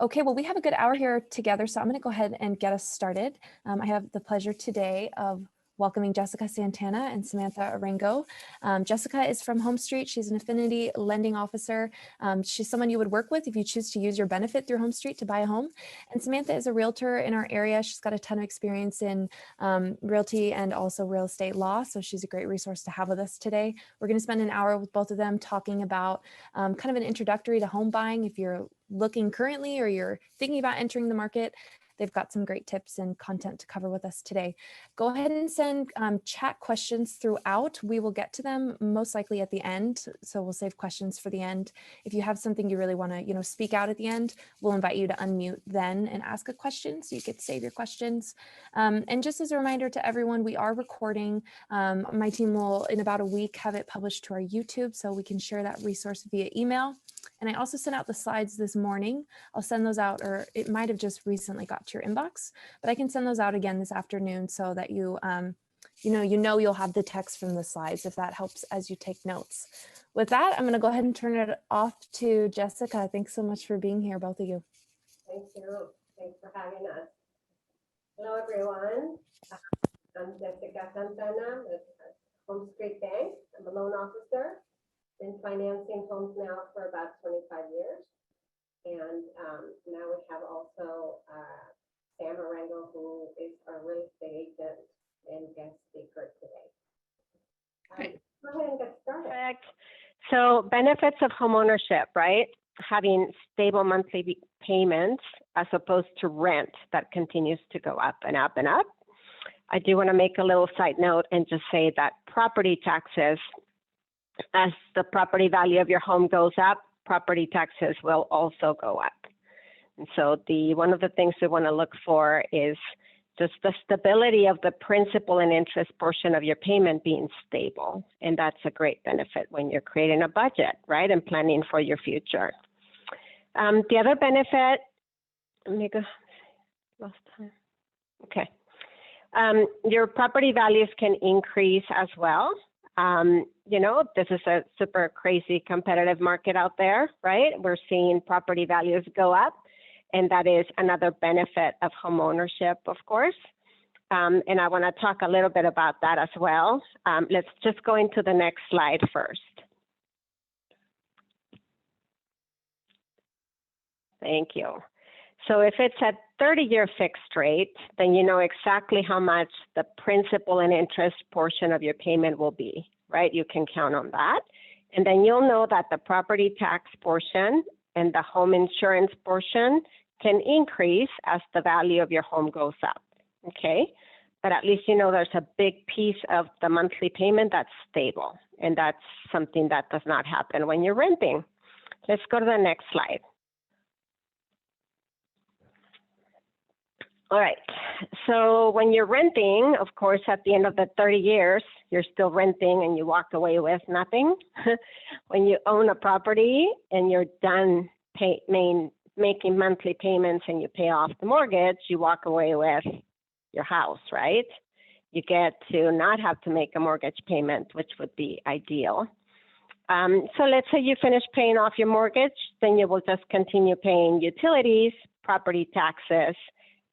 Okay, well, we have a good hour here together, so I'm going to go ahead and get us started. I have the pleasure today of welcoming Jessica Santana and Samantha Arango. Jessica is from HomeStreet. She's an Affinity lending officer. She's someone you would work with if you choose to use your benefit through HomeStreet to buy a home. And Samantha is a realtor in our area. She's got a ton of experience in realty and also real estate law, so she's a great resource to have with us today. We're going to spend an hour with both of them talking about kind of an introductory to home buying if you're looking currently or you're thinking about entering the market. They've got some great tips and content to cover with us today. Go ahead and send chat questions throughout. We will get to them most likely at the end, so we'll save questions for the end. If you have something you really want to, speak out at the end, we'll invite you to unmute then and ask a question, so you get to save your questions. And just as a reminder to everyone, we are recording. My team will, in about a week, have it published to our YouTube, so we can share that resource via email. And I also sent out the slides this morning. I'll send those out, or it might have just recently got to your inbox, but I can send those out again this afternoon so that you'll have the text from the slides if that helps as you take notes. With that, I'm going to go ahead and turn it off to Jessica. Thanks so much for being here, both of you. Thank you. Thanks for having us. Hello, everyone. I'm Jessica Santana with HomeStreet Bank. I'm a loan officer. Been financing homes now for about 25 years. And now we have also Sam Arango, who is our real estate agent and guest speaker today. Go ahead and get started. Perfect. So benefits of homeownership, right? Having stable monthly payments as opposed to rent that continues to go up and up and up. I do want to make a little side note and just say that property taxes, as the property value of your home goes up, property taxes will also go up. And so one of the things we want to look for is just the stability of the principal and interest portion of your payment being stable. And that's a great benefit when you're creating a budget, right? And planning for your future. The other benefit, let me go, lost time. Okay. Your property values can increase as well. This is a super crazy competitive market out there, right? We're seeing property values go up, and that is another benefit of homeownership, of course. And I want to talk a little bit about that as well. Let's just go into the next slide first. Thank you. So if it's a 30-year fixed rate, then you know exactly how much the principal and interest portion of your payment will be, right? You can count on that. And then you'll know that the property tax portion and the home insurance portion can increase as the value of your home goes up, okay? But at least you know there's a big piece of the monthly payment that's stable, and that's something that does not happen when you're renting. Let's go to the next slide. All right, so when you're renting, of course, at the end of the 30 years, you're still renting and you walk away with nothing. When you own a property and you're done making monthly payments and you pay off the mortgage, you walk away with your house, right? You get to not have to make a mortgage payment, which would be ideal. So let's say you finish paying off your mortgage, then you will just continue paying utilities, property taxes,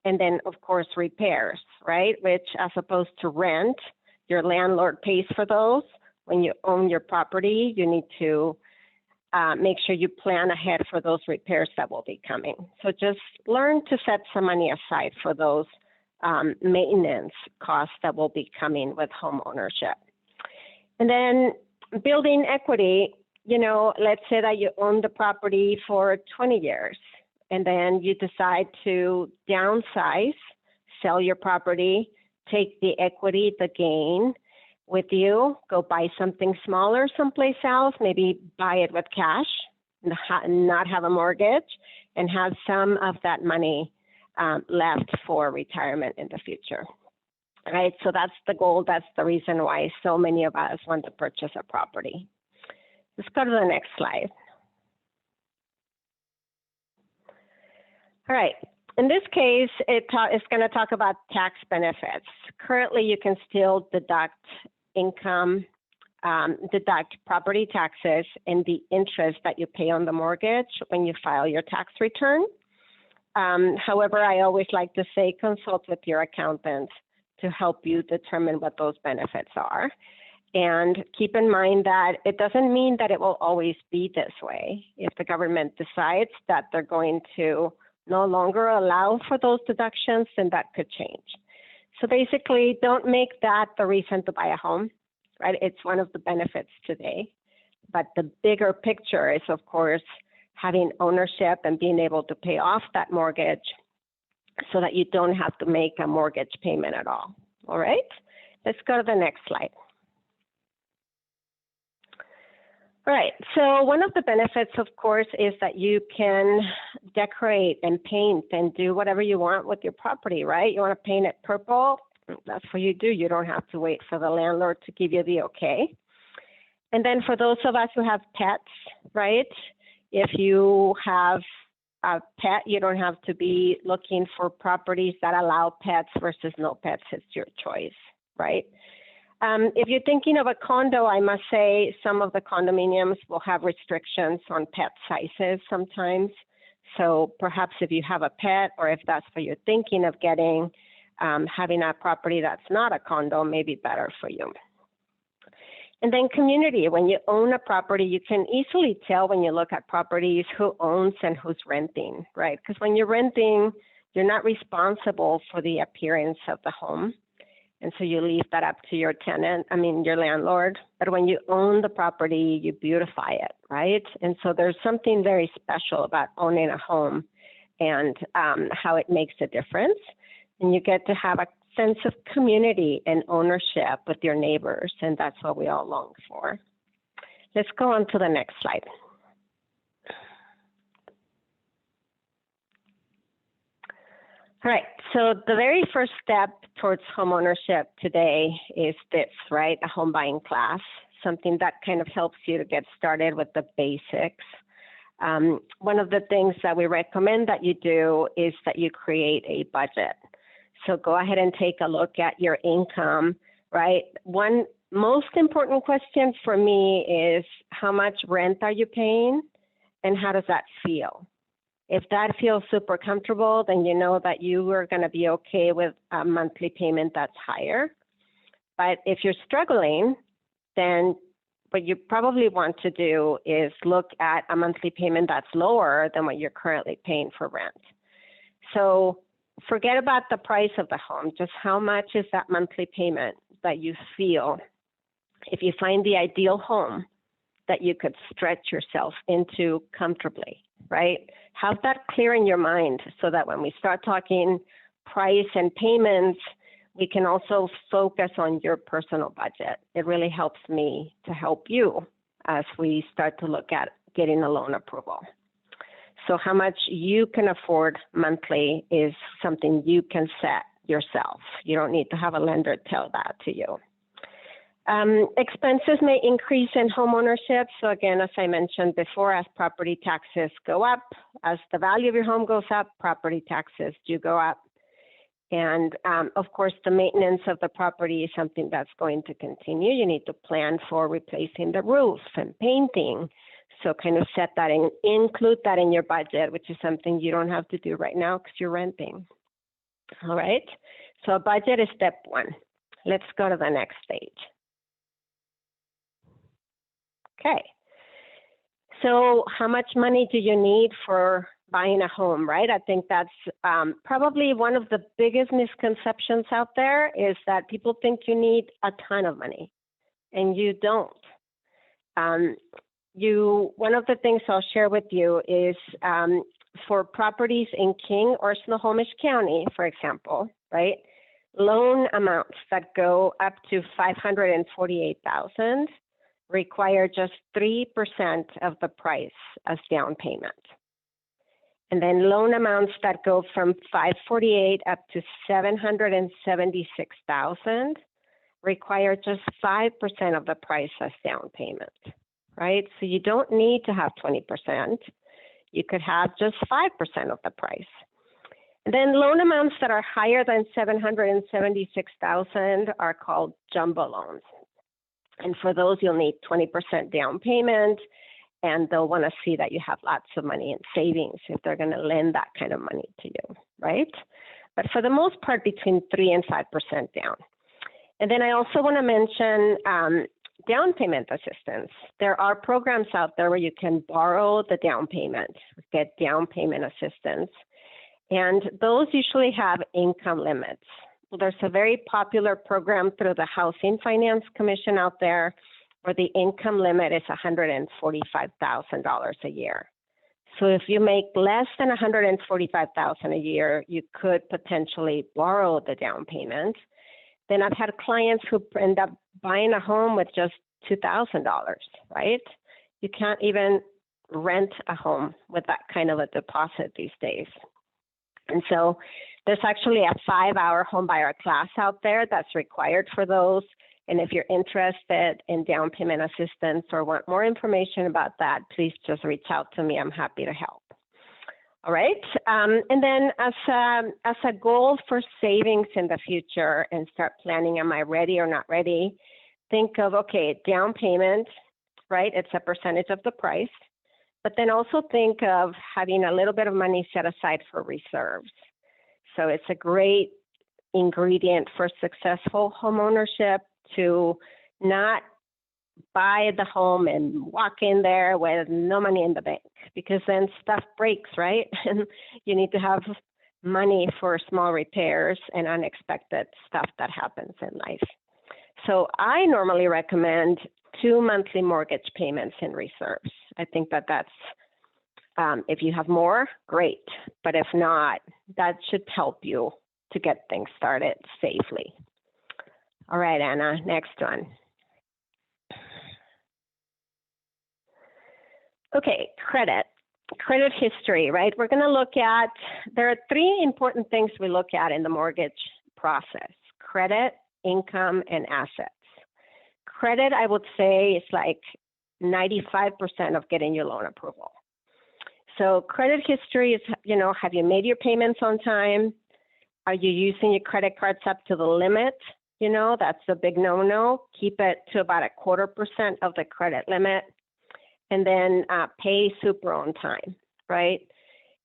and then, of course, repairs, right? Which, as opposed to rent, your landlord pays for those. When you own your property, you need to make sure you plan ahead for those repairs that will be coming. So just learn to set some money aside for those maintenance costs that will be coming with home ownership. And then building equity, let's say that you own the property for 20 years. And then you decide to downsize, sell your property, take the equity, the gain with you, go buy something smaller someplace else, maybe buy it with cash, not have a mortgage, and have some of that money left for retirement in the future. Right, so that's the goal. That's the reason why so many of us want to purchase a property. Let's go to the next slide. All right, in this case, it's going to talk about tax benefits. Currently, you can still deduct income, deduct property taxes and the interest that you pay on the mortgage when you file your tax return. However, I always like to say consult with your accountant to help you determine what those benefits are. And keep in mind that it doesn't mean that it will always be this way. If the government decides that they're going to no longer allow for those deductions, then that could change. So basically, don't make that the reason to buy a home, right? It's one of the benefits today. But the bigger picture is, of course, having ownership and being able to pay off that mortgage so that you don't have to make a mortgage payment at all. All right, let's go to the next slide. All right, so one of the benefits, of course, is that you can decorate and paint and do whatever you want with your property, right? You want to paint it purple, that's what you do. You don't have to wait for the landlord to give you the okay. And then for those of us who have pets, right? If you have a pet, you don't have to be looking for properties that allow pets versus no pets. It's your choice, right? If you're thinking of a condo, I must say some of the condominiums will have restrictions on pet sizes sometimes. So perhaps if you have a pet or if that's what you're thinking of getting, having a property that's not a condo may be better for you. And then community, when you own a property, you can easily tell when you look at properties who owns and who's renting, right? Because when you're renting, you're not responsible for the appearance of the home. And so you leave that up to your tenant, your landlord. But when you own the property, you beautify it, right? And so there's something very special about owning a home and how it makes a difference. And you get to have a sense of community and ownership with your neighbors, and that's what we all long for. Let's go on to the next slide. All right, so the very first step towards homeownership today is this, right? A home buying class, something that kind of helps you to get started with the basics. One of the things that we recommend that you do is that you create a budget. So go ahead and take a look at your income, right? One most important question for me is how much rent are you paying and how does that feel? If that feels super comfortable, then you know that you are going to be okay with a monthly payment that's higher. But if you're struggling, then what you probably want to do is look at a monthly payment that's lower than what you're currently paying for rent. So forget about the price of the home, just how much is that monthly payment that you feel if you find the ideal home that you could stretch yourself into comfortably, right? Have that clear in your mind so that when we start talking price and payments, we can also focus on your personal budget. It really helps me to help you as we start to look at getting a loan approval. So how much you can afford monthly is something you can set yourself. You don't need to have a lender tell that to you. Expenses may increase in homeownership. So again, as I mentioned before, as property taxes go up, as the value of your home goes up, property taxes do go up. And of course, the maintenance of the property is something that's going to continue. You need to plan for replacing the roof and painting. So kind of set that in, include that in your budget, which is something you don't have to do right now because you're renting. All right, so a budget is step one. Let's go to the next stage. Okay, so how much money do you need for buying a home, right? I think that's probably one of the biggest misconceptions out there is that people think you need a ton of money, and you don't. One of the things I'll share with you is for properties in King or Snohomish County, for example, right? Loan amounts that go up to $548,000 require just 3% of the price as down payment. And then loan amounts that go from $548,000 up to $776,000 require just 5% of the price as down payment, right? So you don't need to have 20%. You could have just 5% of the price. And then loan amounts that are higher than $776,000 are called jumbo loans. And for those, you'll need 20% down payment and they'll want to see that you have lots of money in savings if they're going to lend that kind of money to you, right? But for the most part, between 3 and 5% down. And then I also want to mention down payment assistance. There are programs out there where you can borrow the down payment, get down payment assistance. And those usually have income limits. There's a very popular program through the Housing Finance Commission out there where the income limit is $145,000 a year. So if you make less than $145,000 a year, you could potentially borrow the down payment. Then I've had clients who end up buying a home with just $2,000, right? You can't even rent a home with that kind of a deposit these days. And so there's actually a 5-hour home buyer class out there that's required for those. And if you're interested in down payment assistance or want more information about that, please just reach out to me. I'm happy to help. All right. And then as a goal for savings in the future and start planning, am I ready or not ready? Think of, okay, down payment, right? It's a percentage of the price. But then also think of having a little bit of money set aside for reserves. So it's a great ingredient for successful home ownership to not buy the home and walk in there with no money in the bank, because then stuff breaks, right? And you need to have money for small repairs and unexpected stuff that happens in life. So I normally recommend 2 monthly mortgage payments in reserves. I think that that's, if you have more, great. But if not, that should help you to get things started safely. All right, Anna, next one. Okay, credit history, right? We're going to look at, there are 3 important things we look at in the mortgage process: credit, income, and assets. Credit, I would say, is like 95% of getting your loan approval. So credit history is, you know, have you made your payments on time? Are you using your credit cards up to the limit? You know, that's a big no-no. Keep it to about 0.25% of the credit limit. And then pay super on time, right?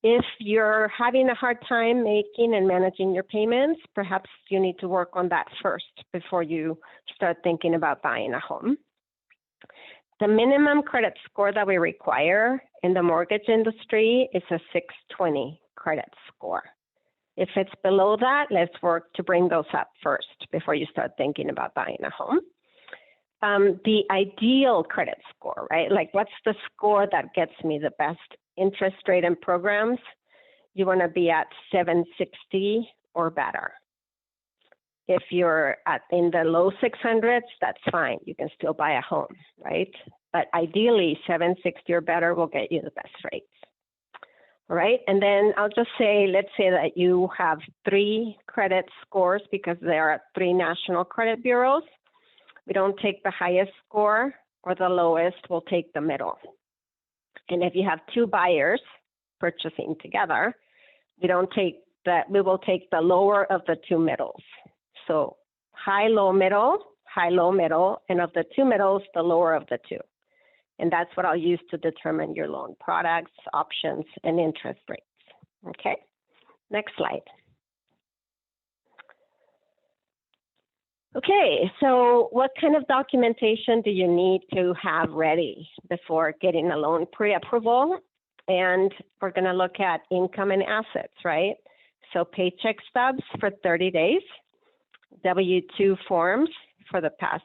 If you're having a hard time making and managing your payments, perhaps you need to work on that first before you start thinking about buying a home. The minimum credit score that we require in the mortgage industry is a 620 credit score. If it's below that, let's work to bring those up first before you start thinking about buying a home. The ideal credit score, right? Like, what's the score that gets me the best interest rate and programs? You want to be at 760 or better. If you're in the low 600s, that's fine. You can still buy a home, right? But ideally, 760 or better will get you the best rates. All right, and then I'll just say, let's say that you have 3 credit scores because there are 3 national credit bureaus. We don't take the highest score or the lowest, we'll take the middle. And if you have 2 buyers purchasing together, we will take the lower of the 2 middles. So high, low, middle, and of the 2 middles, the lower of the 2. And that's what I'll use to determine your loan products, options, and interest rates. Okay, next slide. Okay, so what kind of documentation do you need to have ready before getting a loan pre-approval? And we're gonna look at income and assets, right? So paycheck stubs for 30 days, W-2 forms for the past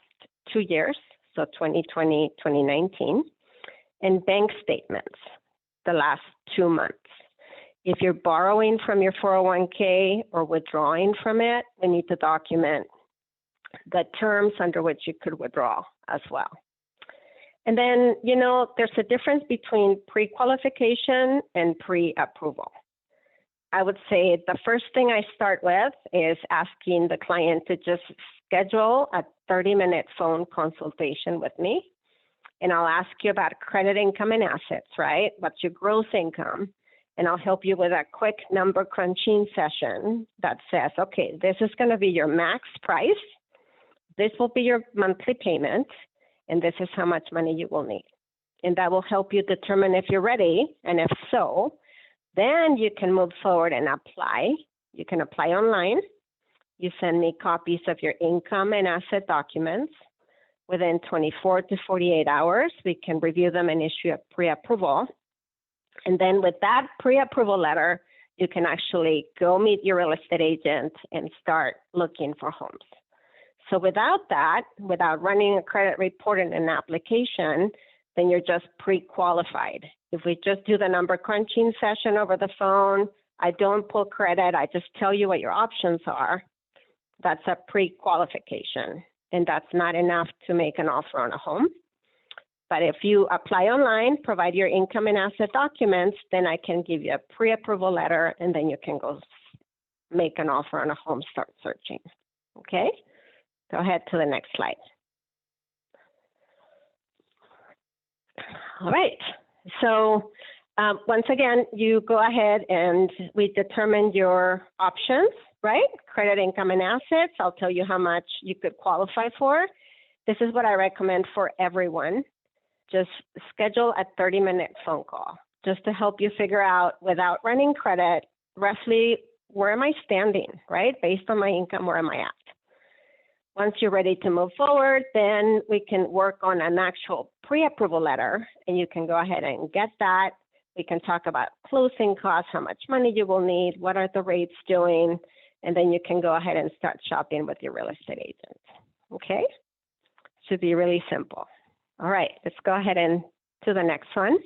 2 years, so 2020, 2019, and bank statements the last 2 months. If you're borrowing from your 401k or withdrawing from it, we need to document the terms under which you could withdraw as well. And then, you know, there's a difference between pre-qualification and pre-approval. I would say the first thing I start with is asking the client to just schedule a 30-minute phone consultation with me. And I'll ask you about credit, income, and assets, right? What's your gross income? And I'll help you with a quick number crunching session that says, okay, this is going to be your max price. This will be your monthly payment. And this is how much money you will need. and that will help you determine if you're ready. And if so, then you can move forward and apply. You can apply online. You send me copies of your income and asset documents. Within 24 to 48 hours, we can review them and issue a pre-approval. And then with that pre-approval letter, you can actually go meet your real estate agent and start looking for homes. So without that, without running a credit report and an application, then you're just pre-qualified. If we just do the number crunching session over the phone, I don't pull credit, I just tell you what your options are, that's a pre-qualification. And that's not enough to make an offer on a home. But if you apply online, provide your income and asset documents, then I can give you a pre-approval letter, and then you can go make an offer on a home, start searching. Okay? Go ahead to the next slide. All right. So once again, you go ahead and we determine your options, right? Credit, income, and assets. I'll tell you how much you could qualify for. This is what I recommend for everyone. Just schedule a 30-minute phone call just to help you figure out, without running credit, roughly where am I standing, right? Based on my income, where am I at? Once you're ready to move forward, then we can work on an actual pre-approval letter, and you can go ahead and get that. We can talk about closing costs, how much money you will need, what are the rates doing, and then you can go ahead and start shopping with your real estate agent. Okay? Should be really simple. All right, let's go ahead and to the next one.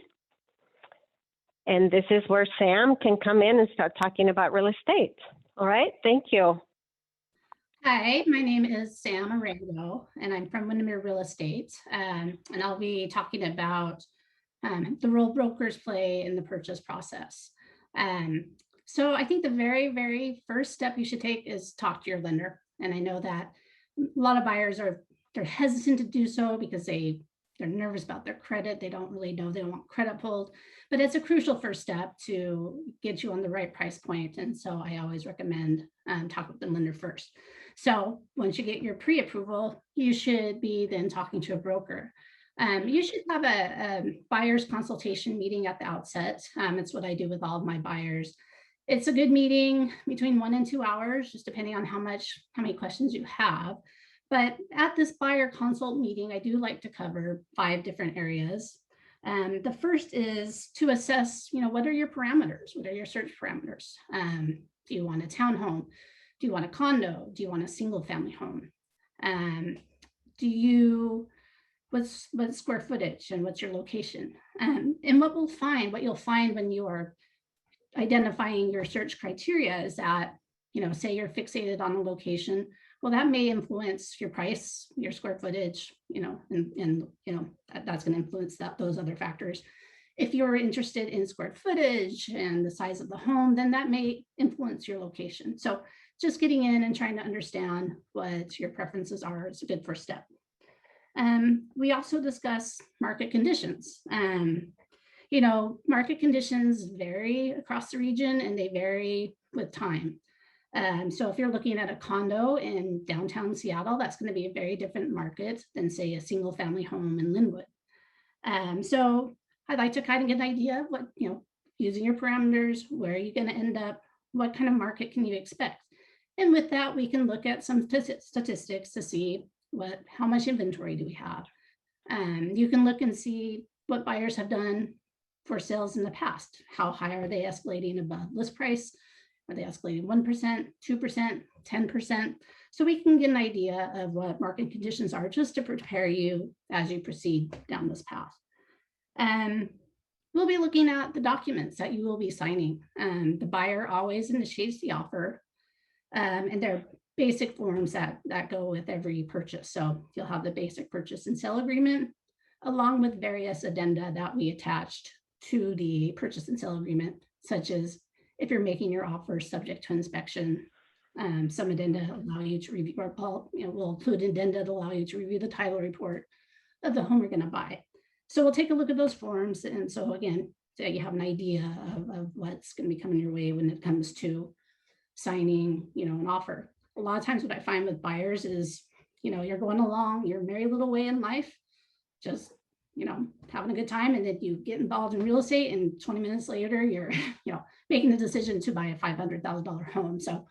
And this is where Sam can come in and start talking about real estate. All right, thank you. Hi, my name is Sam Arango, and I'm from Windermere Real Estate. And I'll be talking about the role brokers play in the purchase process. So I think the very, very first step you should take is talk to your lender. And I know that a lot of buyers they're hesitant to do so because they're nervous about their credit. They don't really know, they don't want credit pulled, but it's a crucial first step to get you on the right price point. And so I always recommend talk with the lender first. So once you get your pre-approval, you should be then talking to a broker. You should have a buyer's consultation meeting at the outset. It's what I do with all of my buyers. It's a good meeting between 1 and 2 hours, just depending on how many questions you have. But at this buyer consult meeting, I do like to cover 5 different areas. The first is to assess, what are your parameters? What are your search parameters? Do you want a townhome? Do you want a condo? Do you want a single family home? What's square footage and what's your location? And what you'll find when you are identifying your search criteria is that, say you're fixated on a location, well, that may influence your price, your square footage, and that's going to influence those other factors. If you're interested in square footage and the size of the home, then that may influence your location. So just getting in and trying to understand what your preferences are is a good first step. We also discuss market conditions. Market conditions vary across the region and they vary with time. So if you're looking at a condo in downtown Seattle, that's going to be a very different market than, say, a single family home in Linwood. So I'd like to kind of get an idea of what, using your parameters, where are you going to end up, what kind of market can you expect? And with that, we can look at some statistics to see how much inventory do we have. You can look and see what buyers have done for sales in the past. How high are they escalating above list price? Are they escalating 1%, 2%, 10%? So we can get an idea of what market conditions are just to prepare you as you proceed down this path. We'll be looking at the documents that you will be signing. The buyer always initiates the offer, and there are basic forms that go with every purchase. So you'll have the basic purchase and sale agreement, along with various addenda that we attached to the purchase and sale agreement, such as if you're making your offer subject to inspection, some addenda allow you to review, we'll include addenda that allow you to review the title report of the home you're going to buy. So we'll take a look at those forms. And so again, so you have an idea of what's going to be coming your way when it comes to signing, an offer. A lot of times what I find with buyers is, you're going along your merry little way in life, just having a good time, and then you get involved in real estate, and 20 minutes later, you're, making the decision to buy a $500,000 home. So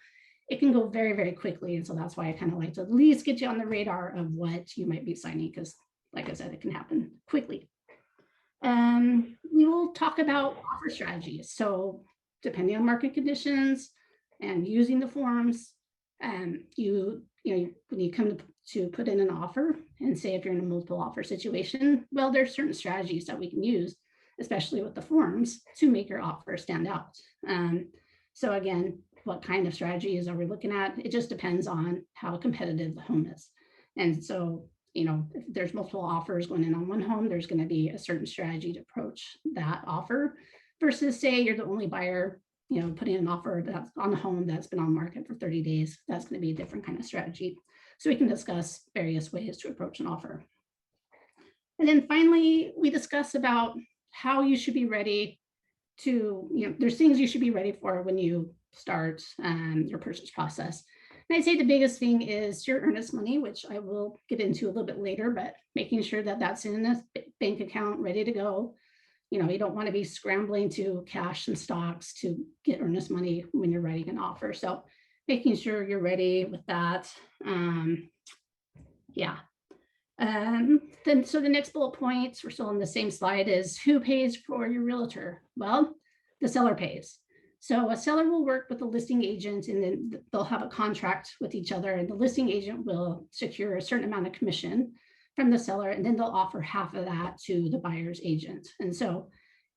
it can go very, very quickly. And so that's why I kind of like to at least get you on the radar of what you might be signing, because like I said, it can happen quickly. We will talk about offer strategies. So depending on market conditions and using the forms, when you come to put in an offer, and say if you're in a multiple offer situation, well, there's certain strategies that we can use, especially with the forms, to make your offer stand out. So again, what kind of strategies are we looking at? It just depends on how competitive the home is. And so, if there's multiple offers going in on one home, there's going to be a certain strategy to approach that offer versus say you're the only buyer, putting an offer that's on a home that's been on market for 30 days. That's going to be a different kind of strategy. So we can discuss various ways to approach an offer. And then finally, we discuss about how you should be ready to, there's things you should be ready for when you start your purchase process. And I'd say the biggest thing is your earnest money, which I will get into a little bit later, but making sure that that's in a bank account ready to go. You don't want to be scrambling to cash and stocks to get earnest money when you're writing an offer. So making sure you're ready with that. Then so the next bullet points, we're still on the same slide, is who pays for your realtor? Well, the seller pays. So a seller will work with the listing agent, and then they'll have a contract with each other, and the listing agent will secure a certain amount of commission from the seller, and then they'll offer half of that to the buyer's agent. And so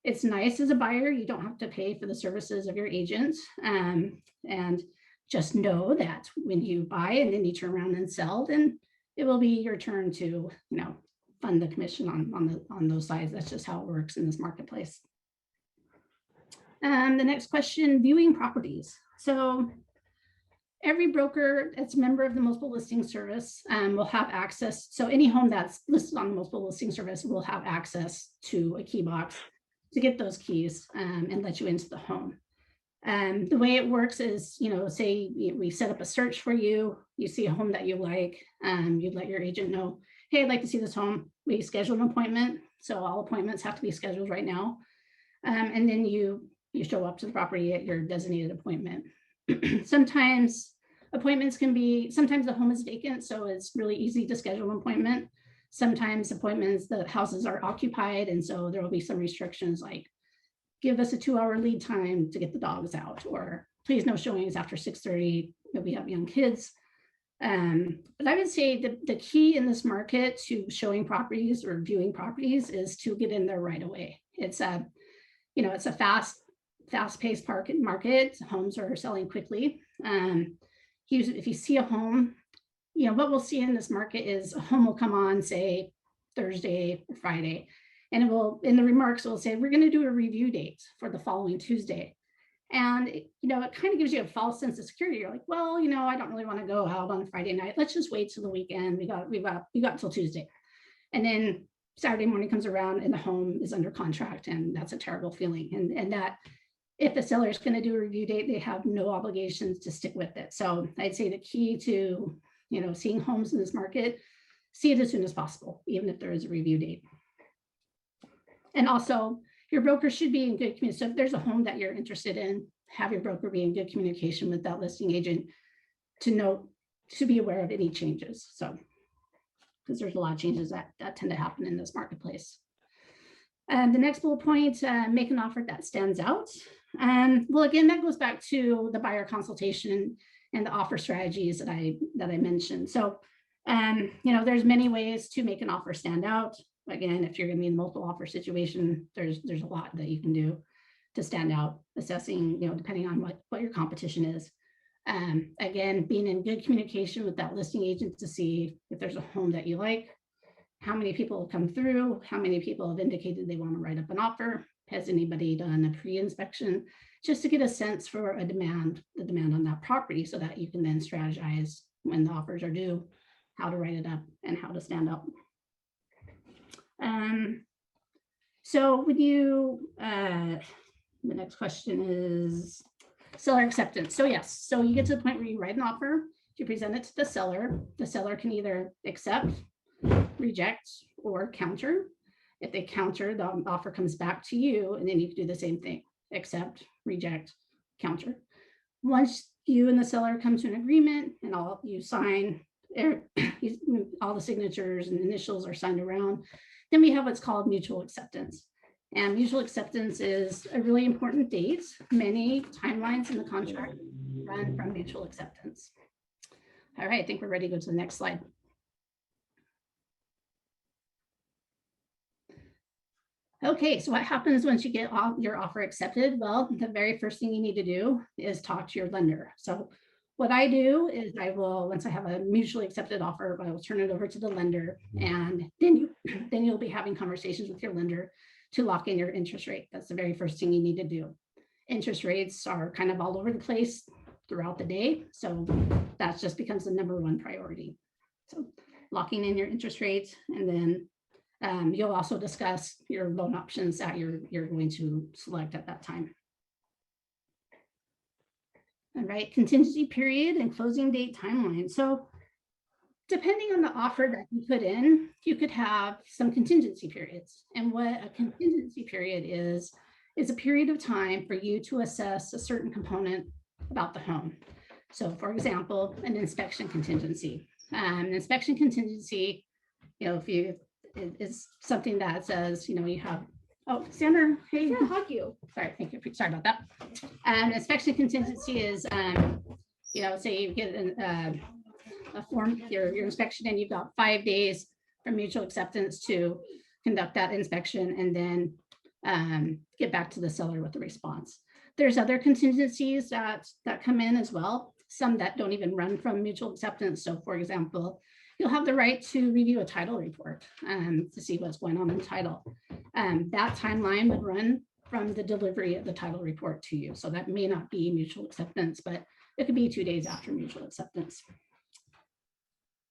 it's nice as a buyer, you don't have to pay for the services of your agent. And just know that when you buy and then you turn around and sell, then it will be your turn to, fund the commission on those sides. That's just how it works in this marketplace. The next question, viewing properties. So every broker that's a member of the multiple listing service will have access. So any home that's listed on the multiple listing service will have access to a key box to get those keys and let you into the home. The way it works is, say we set up a search for you, you see a home that you like, you'd let your agent know, hey, I'd like to see this home. We schedule an appointment. So all appointments have to be scheduled right now. And then you show up to the property at your designated appointment. Sometimes appointments sometimes the home is vacant, so it's really easy to schedule an appointment. Sometimes appointments, the houses are occupied, and so there will be some restrictions like give us a 2-hour lead time to get the dogs out, or please no showings after 6:30 if we have young kids. But I would say the key in this market to showing properties or viewing properties is to get in there right away. It's a fast-paced market. Homes are selling quickly. If you see a home, what we'll see in this market is a home will come on, say, Thursday or Friday, and in the remarks, we'll say, we're going to do a review date for the following Tuesday. And, it kind of gives you a false sense of security. You're like, well, I don't really want to go out on a Friday night. Let's just wait till the weekend. We got till Tuesday. And then Saturday morning comes around and the home is under contract, and that's a terrible feeling. And that if the seller is going to do a review date, they have no obligations to stick with it. So I'd say the key to, seeing homes in this market, see it as soon as possible, even if there is a review date. And also your broker should be in good communication. So if there's a home that you're interested in, have your broker be in good communication with that listing agent to be aware of any changes. So, because there's a lot of changes that tend to happen in this marketplace. The next bullet point, make an offer that stands out. Well, again, that goes back to the buyer consultation and the offer strategies that I mentioned. So, there's many ways to make an offer stand out. Again, if you're going to be in a multiple offer situation, there's a lot that you can do to stand out, assessing, depending on what your competition is. Again, being in good communication with that listing agent to see if there's a home that you like, how many people have come through, how many people have indicated they want to write up an offer, has anybody done a pre-inspection, just to get a sense for the demand on that property, so that you can then strategize when the offers are due, how to write it up and how to stand up. So when the next question is seller acceptance. So yes, so you get to the point where you write an offer, you present it to the seller can either accept, reject, or counter. If they counter, the offer comes back to you, and then you can do the same thing, accept, reject, counter. Once you and the seller come to an agreement and you sign, all the signatures and initials are signed around, then we have what's called mutual acceptance. And mutual acceptance is a really important date. Many timelines in the contract run from mutual acceptance. All right, I think we're ready to go to the next slide. Okay, so what happens once you get your offer accepted? Well, the very first thing you need to do is talk to your lender. So what I do is once I have a mutually accepted offer, I will turn it over to the lender, and then you'll be having conversations with your lender to lock in your interest rate. That's the very first thing you need to do. Interest rates are kind of all over the place throughout the day, so that just becomes the #1 priority. So locking in your interest rates, and then you'll also discuss your loan options that you're going to select at that time. All right, contingency period and closing date timeline. So depending on the offer that you put in, you could have some contingency periods. And what a contingency period is a period of time for you to assess a certain component about the home. So for example, an inspection contingency. An inspection contingency, is something that says, you have, oh, Sandra, hey, Yeah, hug you. sorry, thank you, sorry about that. Inspection contingency is, say you get a form, your inspection, and you've got 5 days from mutual acceptance to conduct that inspection, and then get back to the seller with the response. There's other contingencies that come in as well, some that don't even run from mutual acceptance. So for example, you'll have the right to review a title report to see what's going on in the title. That timeline would run from the delivery of the title report to you. So that may not be mutual acceptance, but it could be 2 days after mutual acceptance.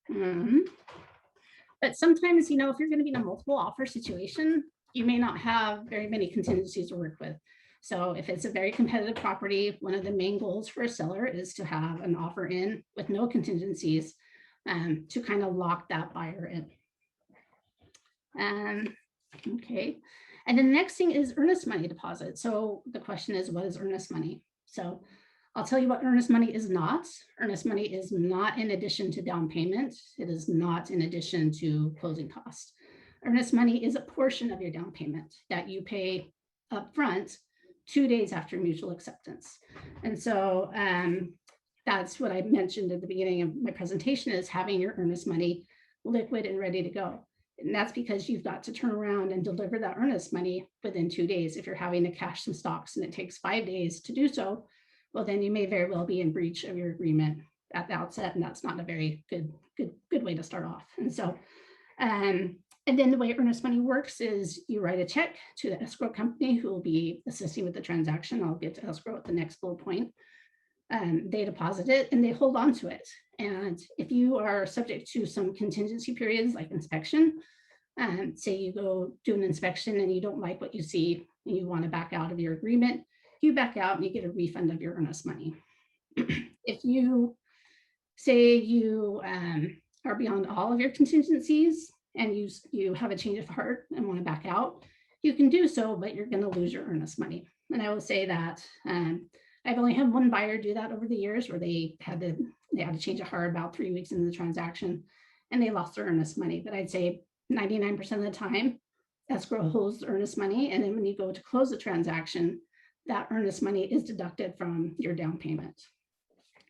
But sometimes, if you're going to be in a multiple offer situation, you may not have very many contingencies to work with. So if it's a very competitive property, one of the main goals for a seller is to have an offer in with no contingencies to kind of lock that buyer in. Okay. And then the next thing is earnest money deposit. So the question is, what is earnest money? So I'll tell you what earnest money is not. Earnest money is not in addition to down payment. It is not in addition to closing costs. Earnest money is a portion of your down payment that you pay upfront 2 days after mutual acceptance. And so that's what I mentioned at the beginning of my presentation, is having your earnest money liquid and ready to go. And that's because you've got to turn around and deliver that earnest money within 2 days. If you're having to cash some stocks and it takes 5 days to do so, well, then you may very well be in breach of your agreement at the outset, and that's not a very good way to start off. And so, and then the way earnest money works is you write a check to the escrow company who will be assisting with the transaction. I'll get to escrow at the next bullet point. They deposit it and they hold on to it. And if you are subject to some contingency periods like inspection, say you go do an inspection and you don't like what you see and you want to back out of your agreement, you back out and you get a refund of your earnest money. If you say you are beyond all of your contingencies and you have a change of heart and want to back out, you can do so, but you're going to lose your earnest money. And I will say that I've only had one buyer do that over the years, where they had to change of heart about 3 weeks into the transaction and they lost their earnest money. But I'd say 99% of the time, escrow holds the earnest money. And then when you go to close the transaction, that earnest money is deducted from your down payment.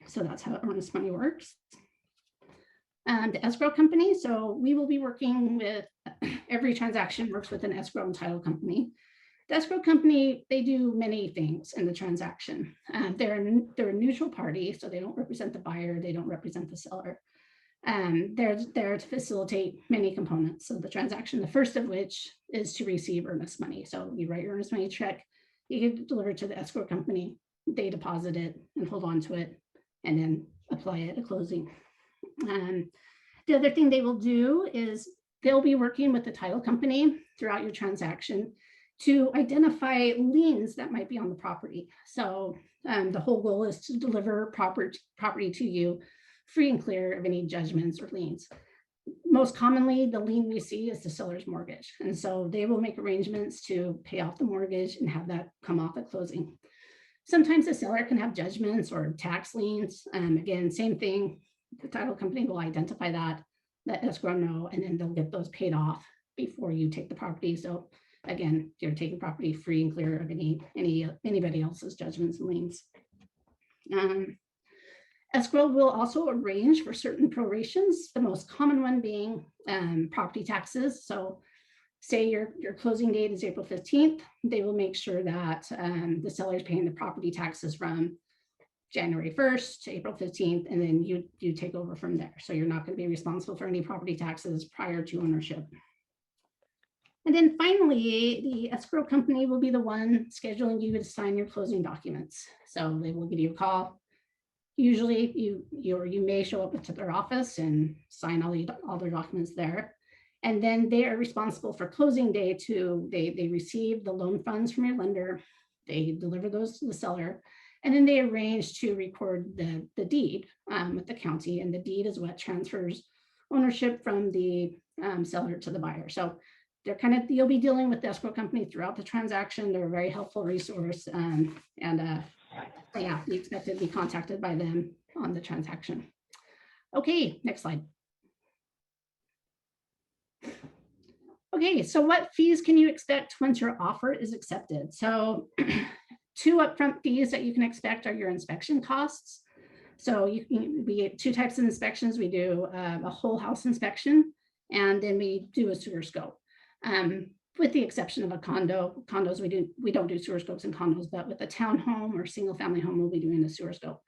So that's how earnest money works. The escrow company, so we will be working with, every transaction works with an escrow and title company. The escrow company, they do many things in the transaction. They're a neutral party, so they don't represent the buyer, they don't represent the seller. They're there to facilitate many components of the transaction, the first of which is to receive earnest money. So you write your earnest money check, you get it delivered to the escrow company, they deposit it and hold on to it, and then apply it at closing. The other thing they will do is they'll be working with the title company throughout your transaction to identify liens that might be on the property. So the whole goal is to deliver property to you free and clear of any judgments or liens. most commonly, the lien we see is the seller's mortgage. And so they will make arrangements to pay off the mortgage and have that come off at closing. Sometimes the seller can have judgments or tax liens. Again, same thing. The title company will identify that, let escrow know, and then they'll get those paid off before you take the property. So again, you're taking property free and clear of anybody else's judgments and liens. Escrow will also arrange for certain prorations, the most common one being property taxes. So say your closing date is April 15th, they will make sure that the seller is paying the property taxes from January 1st to April 15th, and then you take over from there. So you're not going to be responsible for any property taxes prior to ownership. And then finally, the escrow company will be the one scheduling you to sign your closing documents. So they will give you a call. Usually you may show up to their office and sign all their documents there. And then they are responsible for closing day too. They receive the loan funds from your lender. They deliver those to the seller. And then they arrange to record the deed with the county. And the deed is what transfers ownership from the seller to the buyer. So you'll be dealing with the escrow company throughout the transaction. They're a very helpful resource. Yeah, you expect to be contacted by them on the transaction. Okay, next slide. Okay, so what fees can you expect once your offer is accepted? So two upfront fees that you can expect are your inspection costs. So we get two types of inspections. We do a whole house inspection, and then we do a sewer scope. With the exception of a condos, we don't do sewer scopes in condos, but with a townhome or single family home, we'll be doing a sewer scope.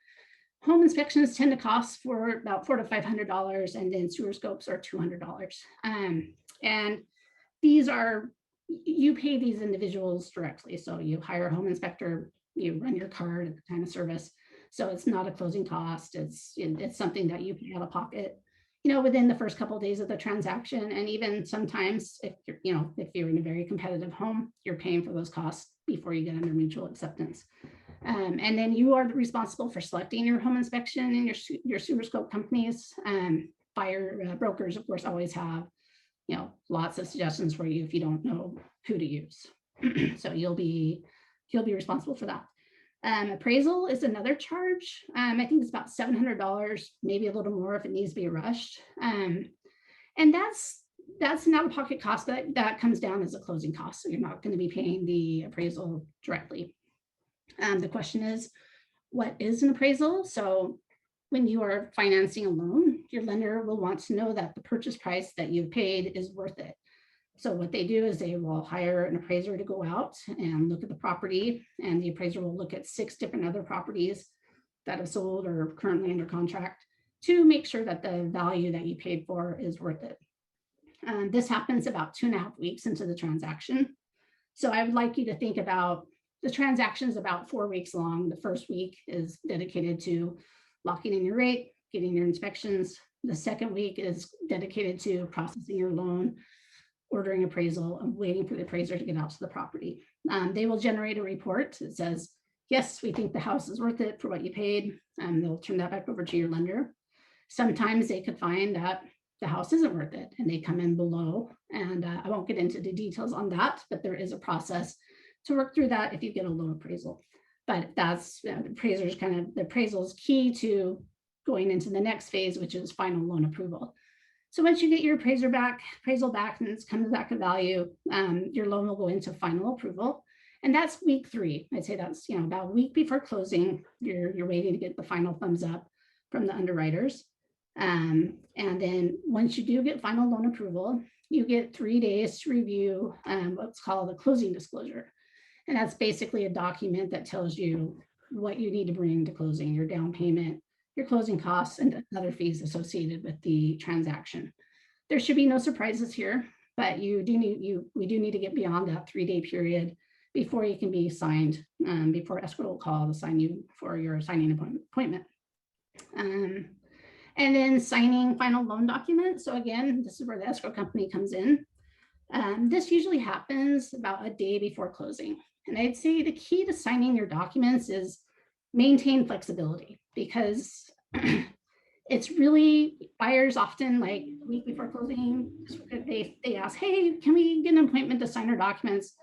Home inspections tend to cost for about $400 to $500, and then sewer scopes are $200. And these you pay these individuals directly. So you hire a home inspector, you run your card at the time of service. So it's not a closing cost. It's something that you pay out of pocket, within the first couple of days of the transaction. And even sometimes if you're in a very competitive home, you're paying for those costs before you get under mutual acceptance. And then you are responsible for selecting your home inspection and your sewer scope companies. Buyer brokers, of course, always have lots of suggestions for you if you don't know who to use. So you'll be responsible for that. Appraisal is another charge. I think it's about $700, maybe a little more if it needs to be rushed. And that's an out-of-pocket cost, but that comes down as a closing cost. So you're not going to be paying the appraisal directly. The question is, what is an appraisal? So when you are financing a loan, your lender will want to know that the purchase price that you've paid is worth it. So what they do is they will hire an appraiser to go out and look at the property, and the appraiser will look at 6 different other properties that have sold or are currently under contract to make sure that the value that you paid for is worth it. This happens about 2.5 weeks into the transaction. So I would like you to think about the transaction is about 4 weeks long. The first week is dedicated to locking in your rate, getting your inspections. The second week is dedicated to processing your loan, ordering appraisal, and waiting for the appraiser to get out to the property. They will generate a report that says, yes, we think the house is worth it for what you paid. They'll turn that back over to your lender. Sometimes they could find that the house isn't worth it and they come in below. And I won't get into the details on that, but there is a process to work through that if you get a low appraisal. But that's the appraisal is key to going into the next phase, which is final loan approval. So once you get your appraisal back and it's comes back a value, your loan will go into final approval. And that's week 3. I'd say that's about a week before closing, you're waiting to get the final thumbs up from the underwriters. And then once you do get final loan approval, you get 3 days to review what's called a closing disclosure. And that's basically a document that tells you what you need to bring to closing, your down payment, your closing costs, and other fees associated with the transaction. There should be no surprises here, but we do need to get beyond that 3-day period before you can be signed, before escrow will call to sign you for your signing appointment. And then signing final loan documents. So again, this is where the escrow company comes in. This usually happens about a day before closing. And I'd say the key to signing your documents is maintain flexibility, because it's really, buyers often like a week before closing, they ask, hey, can we get an appointment to sign our documents?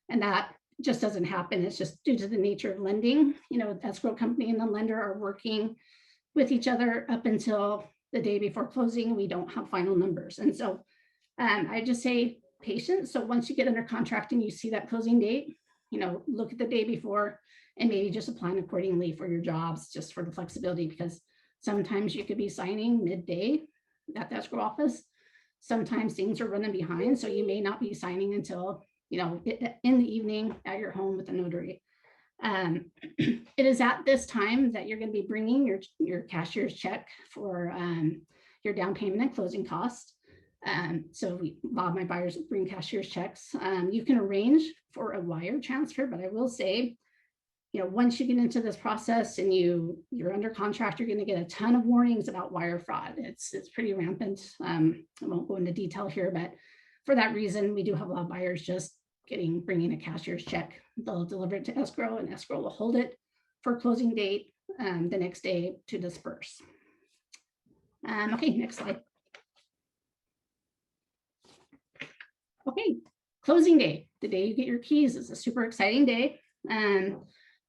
And that just doesn't happen. It's just due to the nature of lending. You know, the escrow company and the lender are working with each other up until the day before closing. We don't have final numbers. And so I just say patience. So once you get under contract and you see that closing date, you know, look at the day before and maybe just plan accordingly for your jobs, just for the flexibility, because sometimes you could be signing midday at the escrow office. Sometimes things are running behind, so you may not be signing until, you know, in the evening at your home with a notary. It is at this time that you're going to be bringing your cashier's check for your down payment and closing costs. So a lot of my buyers bring cashier's checks. You can arrange for a wire transfer, but I will say, you know, once you get into this process and you're under contract, you're going to get a ton of warnings about wire fraud. It's pretty rampant. I won't go into detail here, but for that reason, we do have a lot of buyers just bringing a cashier's check. They'll deliver it to escrow, and escrow will hold it for closing date the next day to disperse. Okay, next slide. Okay, closing day, the day you get your keys, is a super exciting day.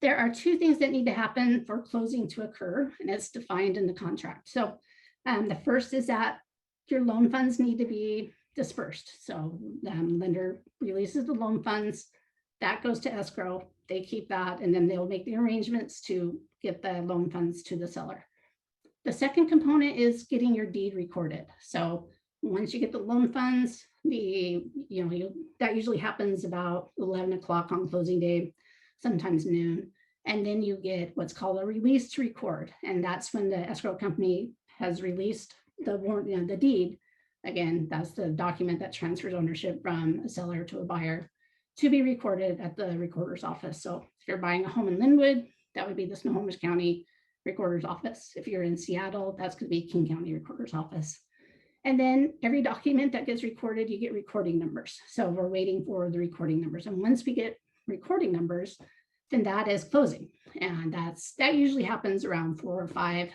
There are two things that need to happen for closing to occur, and it's defined in the contract. So the first is that your loan funds need to be dispersed. So lender releases the loan funds, that goes to escrow, they keep that, and then they'll make the arrangements to get the loan funds to the seller. The second component is getting your deed recorded. So once you get the loan funds, that usually happens about 11 o'clock on closing day, sometimes noon. And then you get what's called a release to record. And that's when the escrow company has released the deed. Again, that's the document that transfers ownership from a seller to a buyer to be recorded at the recorder's office. So if you're buying a home in Linwood, that would be the Snohomish County Recorder's Office. If you're in Seattle, that's going to be King County Recorder's Office. And then every document that gets recorded, you get recording numbers. So we're waiting for the recording numbers. And once we get recording numbers, then that is closing. And that usually happens around 4 or 5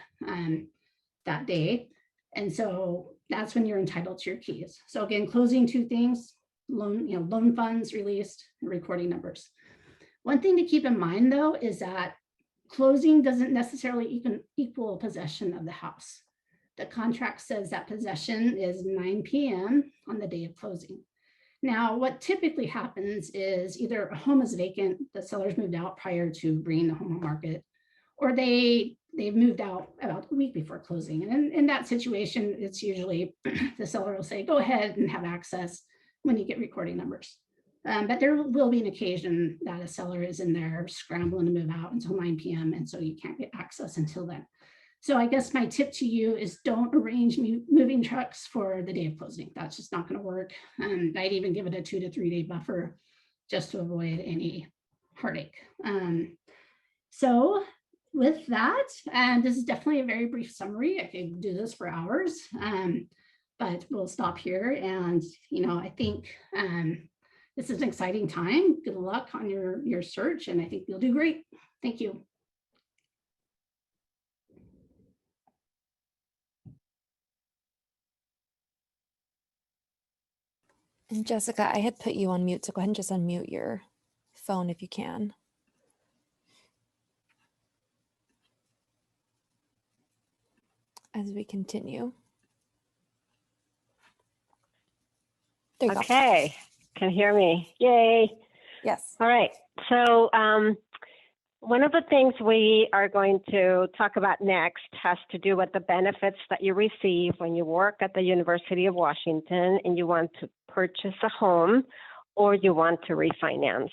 that day. And so that's when you're entitled to your keys. So again, closing, two things: loan funds released and recording numbers. One thing to keep in mind though is that closing doesn't necessarily equal possession of the house. The contract says that possession is 9 p.m. on the day of closing. Now, what typically happens is either a home is vacant, the seller's moved out prior to bringing the home on market, or they've moved out about a week before closing. And in that situation, it's usually the seller will say, go ahead and have access when you get recording numbers. But there will be an occasion that a seller is in there scrambling to move out until 9 p.m. And so you can't get access until then. So I guess my tip to you is don't arrange moving trucks for the day of closing. That's just not going to work. I'd even give it a 2 to 3 day buffer just to avoid any heartache. So with that, this is definitely a very brief summary. I could do this for hours, but we'll stop here. And, I think this is an exciting time. Good luck on your search, and I think you'll do great. Thank you. And Jessica, I had put you on mute, so go ahead and just unmute your phone if you can. As we continue. There you go. Okay, can you hear me? Yay. Yes. All right, so one of the things we are going to talk about next has to do with the benefits that you receive when you work at the University of Washington and you want to purchase a home or you want to refinance.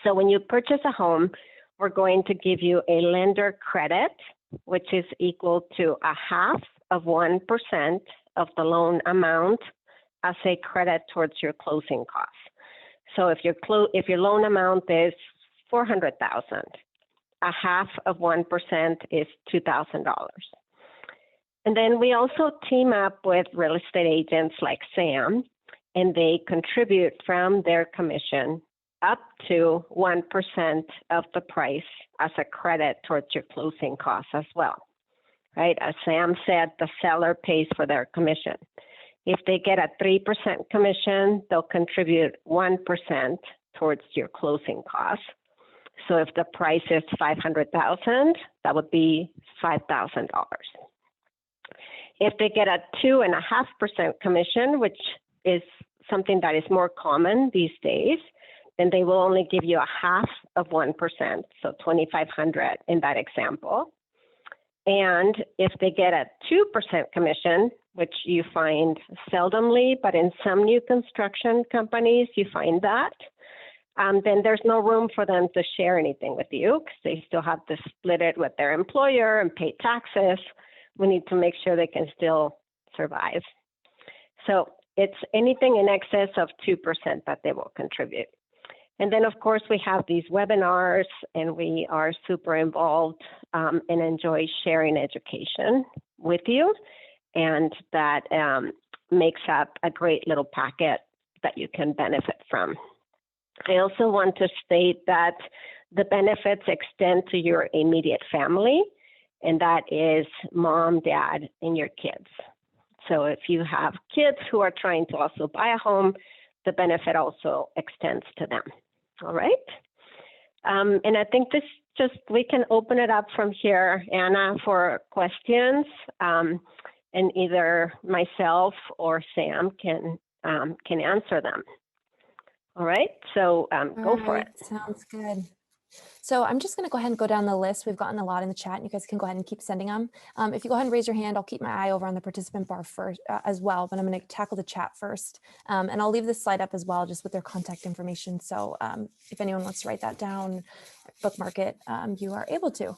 So when you purchase a home, we're going to give you a lender credit, which is equal to 0.5% of the loan amount as a credit towards your closing costs. So if your loan amount is $400,000, 0.5% is $2,000. And then we also team up with real estate agents like Sam, and they contribute from their commission up to 1% of the price as a credit towards your closing costs as well. right? As Sam said, the seller pays for their commission. If they get a 3% commission, they'll contribute 1% towards your closing costs. So if the price is $500,000, that would be $5,000. If they get a 2.5% commission, which is something that is more common these days, then they will only give you a half of 1%, so $2,500 in that example. And if they get a 2% commission, which you find seldomly, but in some new construction companies, you find that, then there's no room for them to share anything with you because they still have to split it with their employer and pay taxes. We need to make sure they can still survive. So it's anything in excess of 2% that they will contribute. And then, of course, we have these webinars, and we are super involved and enjoy sharing education with you. And that makes up a great little packet that you can benefit from. I also want to state that the benefits extend to your immediate family, and that is mom, dad, and your kids. So if you have kids who are trying to also buy a home, the benefit also extends to them. All right. And I think we can open it up from here, Anna, for questions. And either myself or Sam can answer them. All right, so go for it. Sounds good. So I'm just going to go ahead and go down the list. We've gotten a lot in the chat, and you guys can go ahead and keep sending them. If you go ahead and raise your hand, I'll keep my eye over on the participant bar first as well, but I'm going to tackle the chat first. And I'll leave this slide up as well, just with their contact information. So if anyone wants to write that down, bookmark it, you are able to.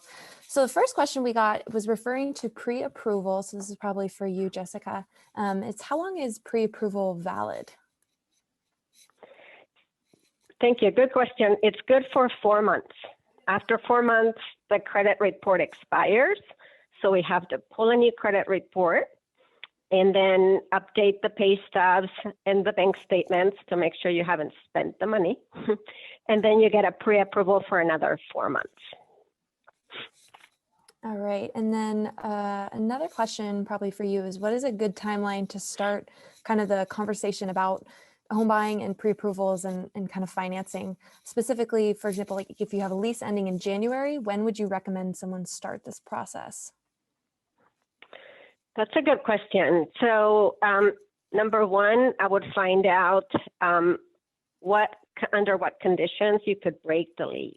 So the first question we got was referring to pre-approval. So this is probably for you, Jessica. It's how long is pre-approval valid? Thank you. Good question. It's good for 4 months. After 4 months, the credit report expires. So we have to pull a new credit report and then update the pay stubs and the bank statements to make sure you haven't spent the money. And then you get a pre-approval for another 4 months. All right. And then another question probably for you is, what is a good timeline to start kind of the conversation about home buying and pre-approvals and kind of financing? Specifically, for example, like if you have a lease ending in January, when would you recommend someone start this process? That's a good question. So number one, I would find out under what conditions you could break the lease.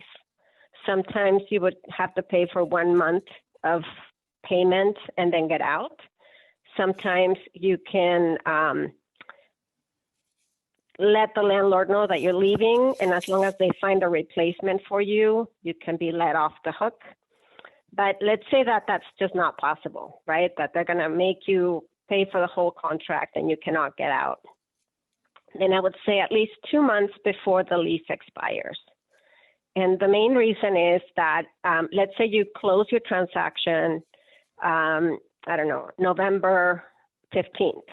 Sometimes you would have to pay for 1 month of payment and then get out. Sometimes you can let the landlord know that you're leaving, and as long as they find a replacement for you, you can be let off the hook. But let's say that that's just not possible, right? That they're going to make you pay for the whole contract and you cannot get out. Then I would say at least 2 months before the lease expires. And the main reason is that, let's say you close your transaction, November 15th.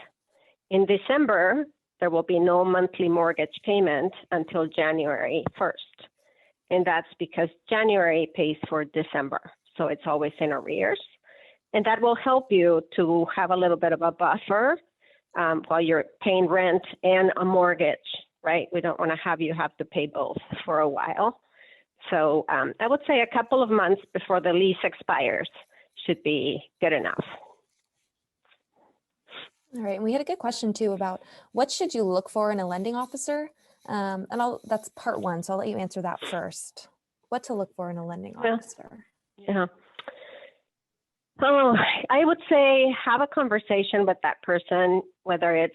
In December, there will be no monthly mortgage payment until January 1st. And that's because January pays for December. So it's always in arrears. And that will help you to have a little bit of a buffer while you're paying rent and a mortgage, right? We don't want to have you have to pay both for a while. So I would say a couple of months before the lease expires should be good enough. All right, and we had a good question too about what should you look for in a lending officer? And that's part one, so I'll let you answer that first. What to look for in a lending officer? Yeah. Oh, I would say have a conversation with that person, whether it's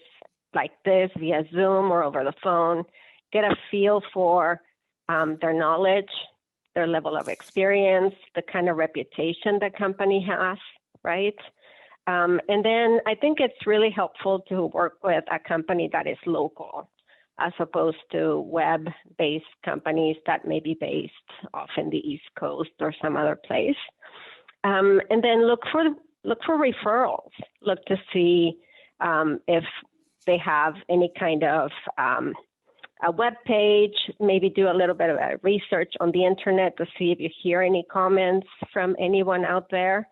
like this via Zoom or over the phone. Get a feel for their knowledge, their level of experience, the kind of reputation the company has, right? And then I think it's really helpful to work with a company that is local, as opposed to web-based companies that may be based off in the East Coast or some other place. And then look for referrals. Look to see if they have any kind of a web page. Maybe do a little bit of research on the internet to see if you hear any comments from anyone out there.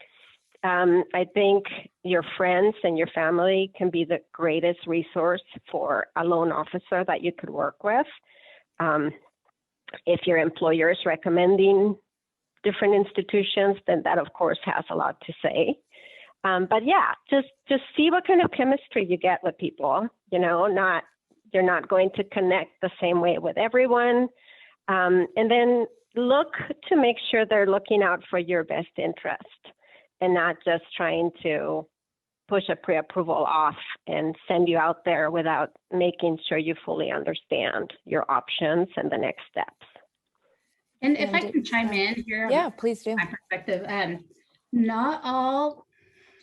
I think your friends and your family can be the greatest resource for a loan officer that you could work with. If your employer is recommending different institutions, then that of course has a lot to say. But yeah, just see what kind of chemistry you get with people. You know, you're not going to connect the same way with everyone. And then look to make sure they're looking out for your best interest and not just trying to push a pre-approval off and send you out there without making sure you fully understand your options and the next steps. And if And I can chime in here, Yeah, please do. my perspective, not all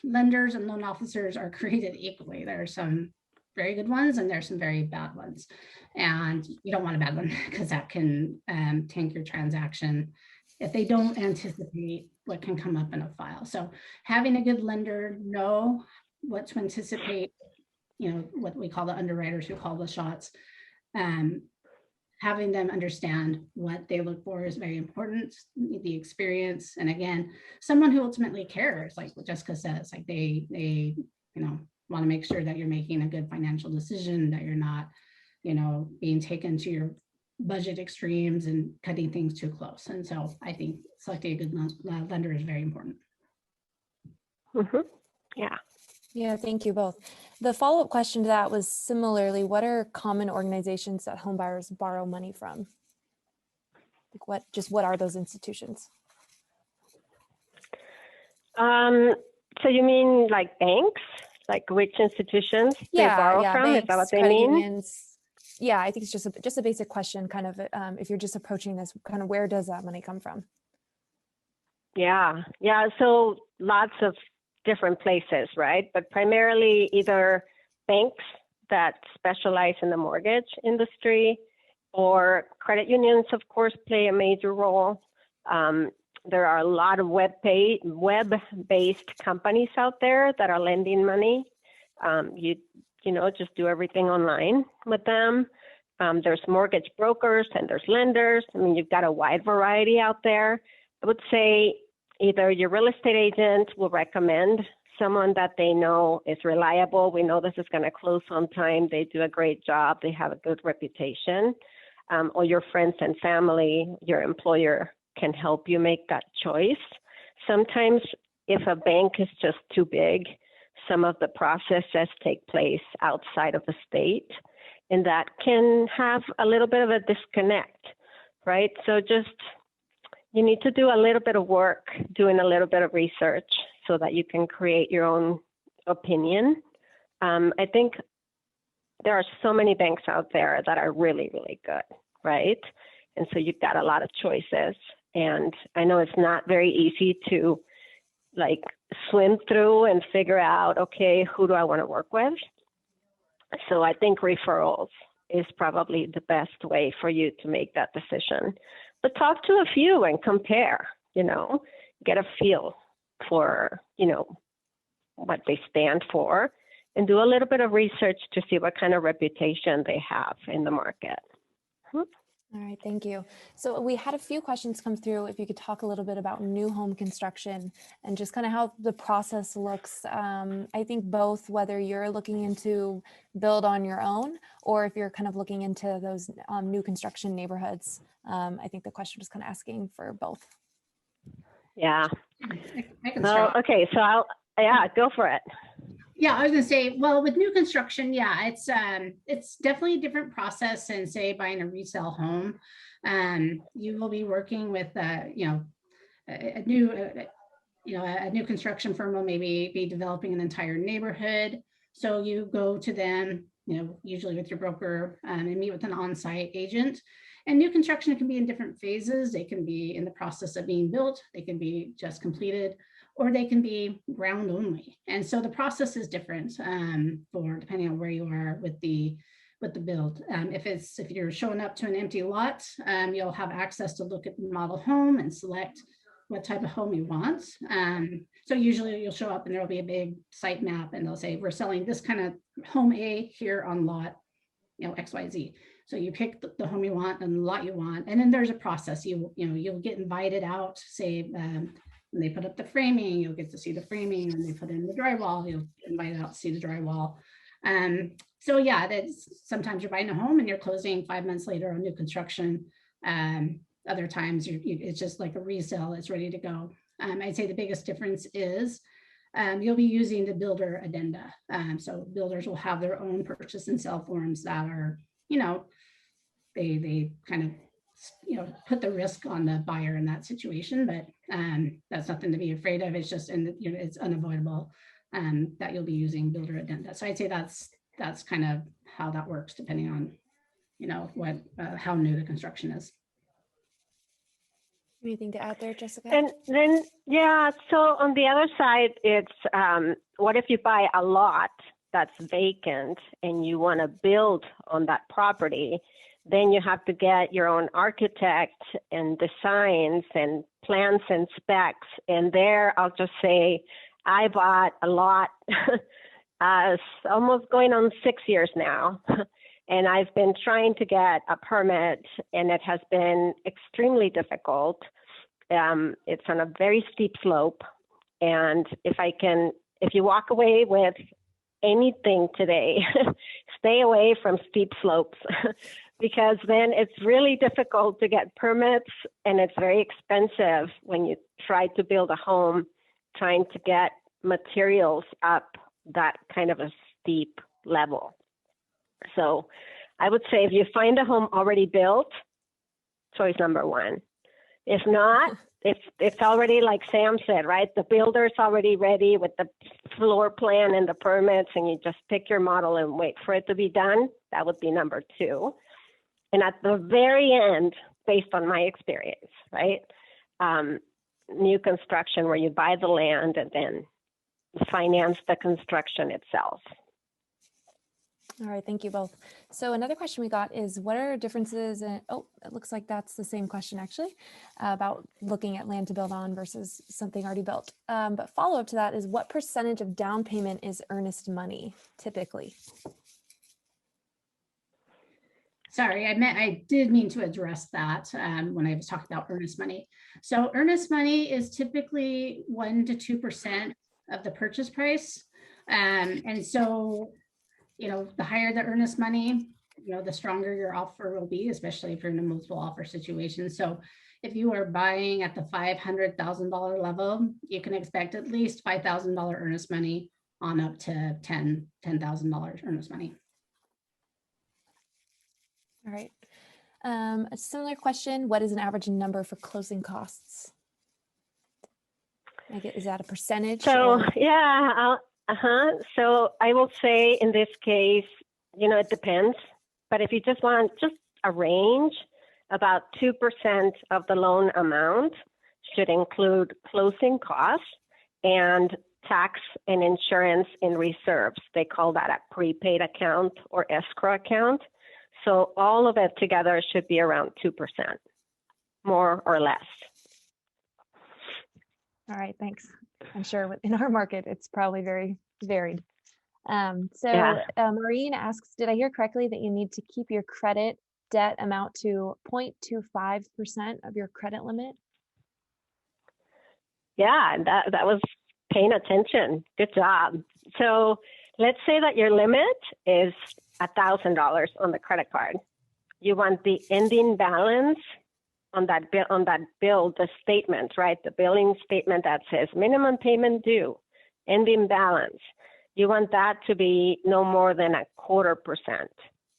lenders and loan officers are created equally. There are some very good ones and there's some very bad ones. And you don't want a bad one because that can tank your transaction if they don't anticipate what can come up in a file. So having a good lender know what to anticipate, you know, what we call the underwriters who call the shots, having them understand what they look for is very important, the experience. And again, someone who ultimately cares, like what Jessica says, like they you know, want to make sure that you're making a good financial decision, that you're not, you know, being taken to your budget extremes and cutting things too close. And so I think selecting a good lender is very important. Mm-hmm. Yeah. Yeah, thank you both. The follow-up question to that was similarly, what are common organizations that home buyers borrow money from? Like what are those institutions? So you mean like banks? Like which institutions they borrow from? Banks, Is that what they credit mean? unions. Yeah, I think it's just a basic question, kind of, if you're just approaching this, kind of where does that money come from? Yeah. So lots of different places, right? But primarily either banks that specialize in the mortgage industry, or credit unions, of course, play a major role. There are a lot of web-based companies out there that are lending money. You know, just do everything online with them. There's mortgage brokers and there's lenders. I mean, you've got a wide variety out there. I would say either your real estate agent will recommend someone that they know is reliable. We know this is going to close on time. They do a great job. They have a good reputation. Or your friends and family, your employer can help you make that choice. Sometimes if a bank is just too big, some of the processes take place outside of the state, and that can have a little bit of a disconnect, right? So you need to do a little bit of work, doing a little bit of research so that you can create your own opinion. I think there are so many banks out there that are really, really good, right? And so you've got a lot of choices. And I know it's not very easy to like swim through and figure out, okay, who do I want to work with? So I think referrals is probably the best way for you to make that decision. But talk to a few and compare, you know, get a feel for, you know, what they stand for, and do a little bit of research to see what kind of reputation they have in the market. All right, thank you. So we had a few questions come through. If you could talk a little bit about new home construction and just kind of how the process looks. I think both, whether you're looking into build on your own or if you're kind of looking into those new construction neighborhoods. I think the question was kind of asking for both. Yeah. I can Well, start. okay, so go for it. Yeah, I was gonna say, well, with new construction, yeah, it's definitely a different process than say buying a resale home. You will be working with a new construction firm will maybe be developing an entire neighborhood. So you go to them, you know, usually with your broker, and meet with an on-site agent. And new construction can be in different phases. They can be in the process of being built. They can be just completed, or they can be ground only. And so the process is different for depending on where you are with the build. If you're showing up to an empty lot, you'll have access to look at the model home and select what type of home you want. So usually you'll show up and there'll be a big site map and they'll say, we're selling this kind of home A here on lot, you know, XYZ. So you pick the home you want and the lot you want. And then there's a process. You'll get invited out, say, when they put up the framing, you'll get to see the framing. When they put in the drywall, you'll invite out to see the drywall. So yeah, that's sometimes you're buying a home and you're closing 5 months later on new construction. Other times it's just like a resale, it's ready to go. I'd say the biggest difference is you'll be using the builder addenda. So builders will have their own purchase and sell forms that are, they kind of, put the risk on the buyer in that situation, but that's nothing to be afraid of. It's just, it's unavoidable that you'll be using builder addenda. So I'd say that's kind of how that works, depending on, how new the construction is. Anything to add there, Jessica? And then, yeah, so on the other side, it's what if you buy a lot that's vacant and you want to build on that property? Then you have to get your own architect and designs and plans and specs. And there, I'll just say, I bought a lot, almost going on 6 years now. And I've been trying to get a permit, and it has been extremely difficult. It's on a very steep slope. And if you walk away with anything today, stay away from steep slopes because then it's really difficult to get permits, and it's very expensive when you try to build a home, trying to get materials up that kind of a steep level. So I would say if you find a home already built, choice number one. If not, if it's already, like Sam said, right, the builder's already ready with the floor plan and the permits, and you just pick your model and wait for it to be done, that would be number two. And at the very end, based on my experience, right, new construction where you buy the land and then finance the construction itself. All right, thank you both. So another question we got is, what are differences in, it looks like that's the same question actually, about looking at land to build on versus something already built. But follow up to that is, what percentage of down payment is earnest money typically? Sorry, I did mean to address that when I was talking about earnest money. So earnest money is typically 1 to 2% of the purchase price. And so, the higher the earnest money, the stronger your offer will be, especially if you're in a multiple offer situation. So if you are buying at the $500,000 level, you can expect at least $5,000 earnest money on up to $10,000 earnest money. All right. A similar question, what is an average number for closing costs? Is that a percentage? So, yeah, so I will say in this case, it depends. But if you just want just a range, about 2% of the loan amount should include closing costs and tax and insurance in reserves. They call that a prepaid account or escrow account. So all of it together should be around 2%, more or less. All right, thanks. I'm sure in our market, it's probably very varied. Maureen asks, did I hear correctly that you need to keep your credit debt amount to 0.25% of your credit limit? Yeah, that was paying attention. Good job. So let's say that your limit is $1,000 on the credit card. You want the ending balance on that bill, the statement, right? The billing statement that says minimum payment due, ending balance. You want that to be no more than 0.25%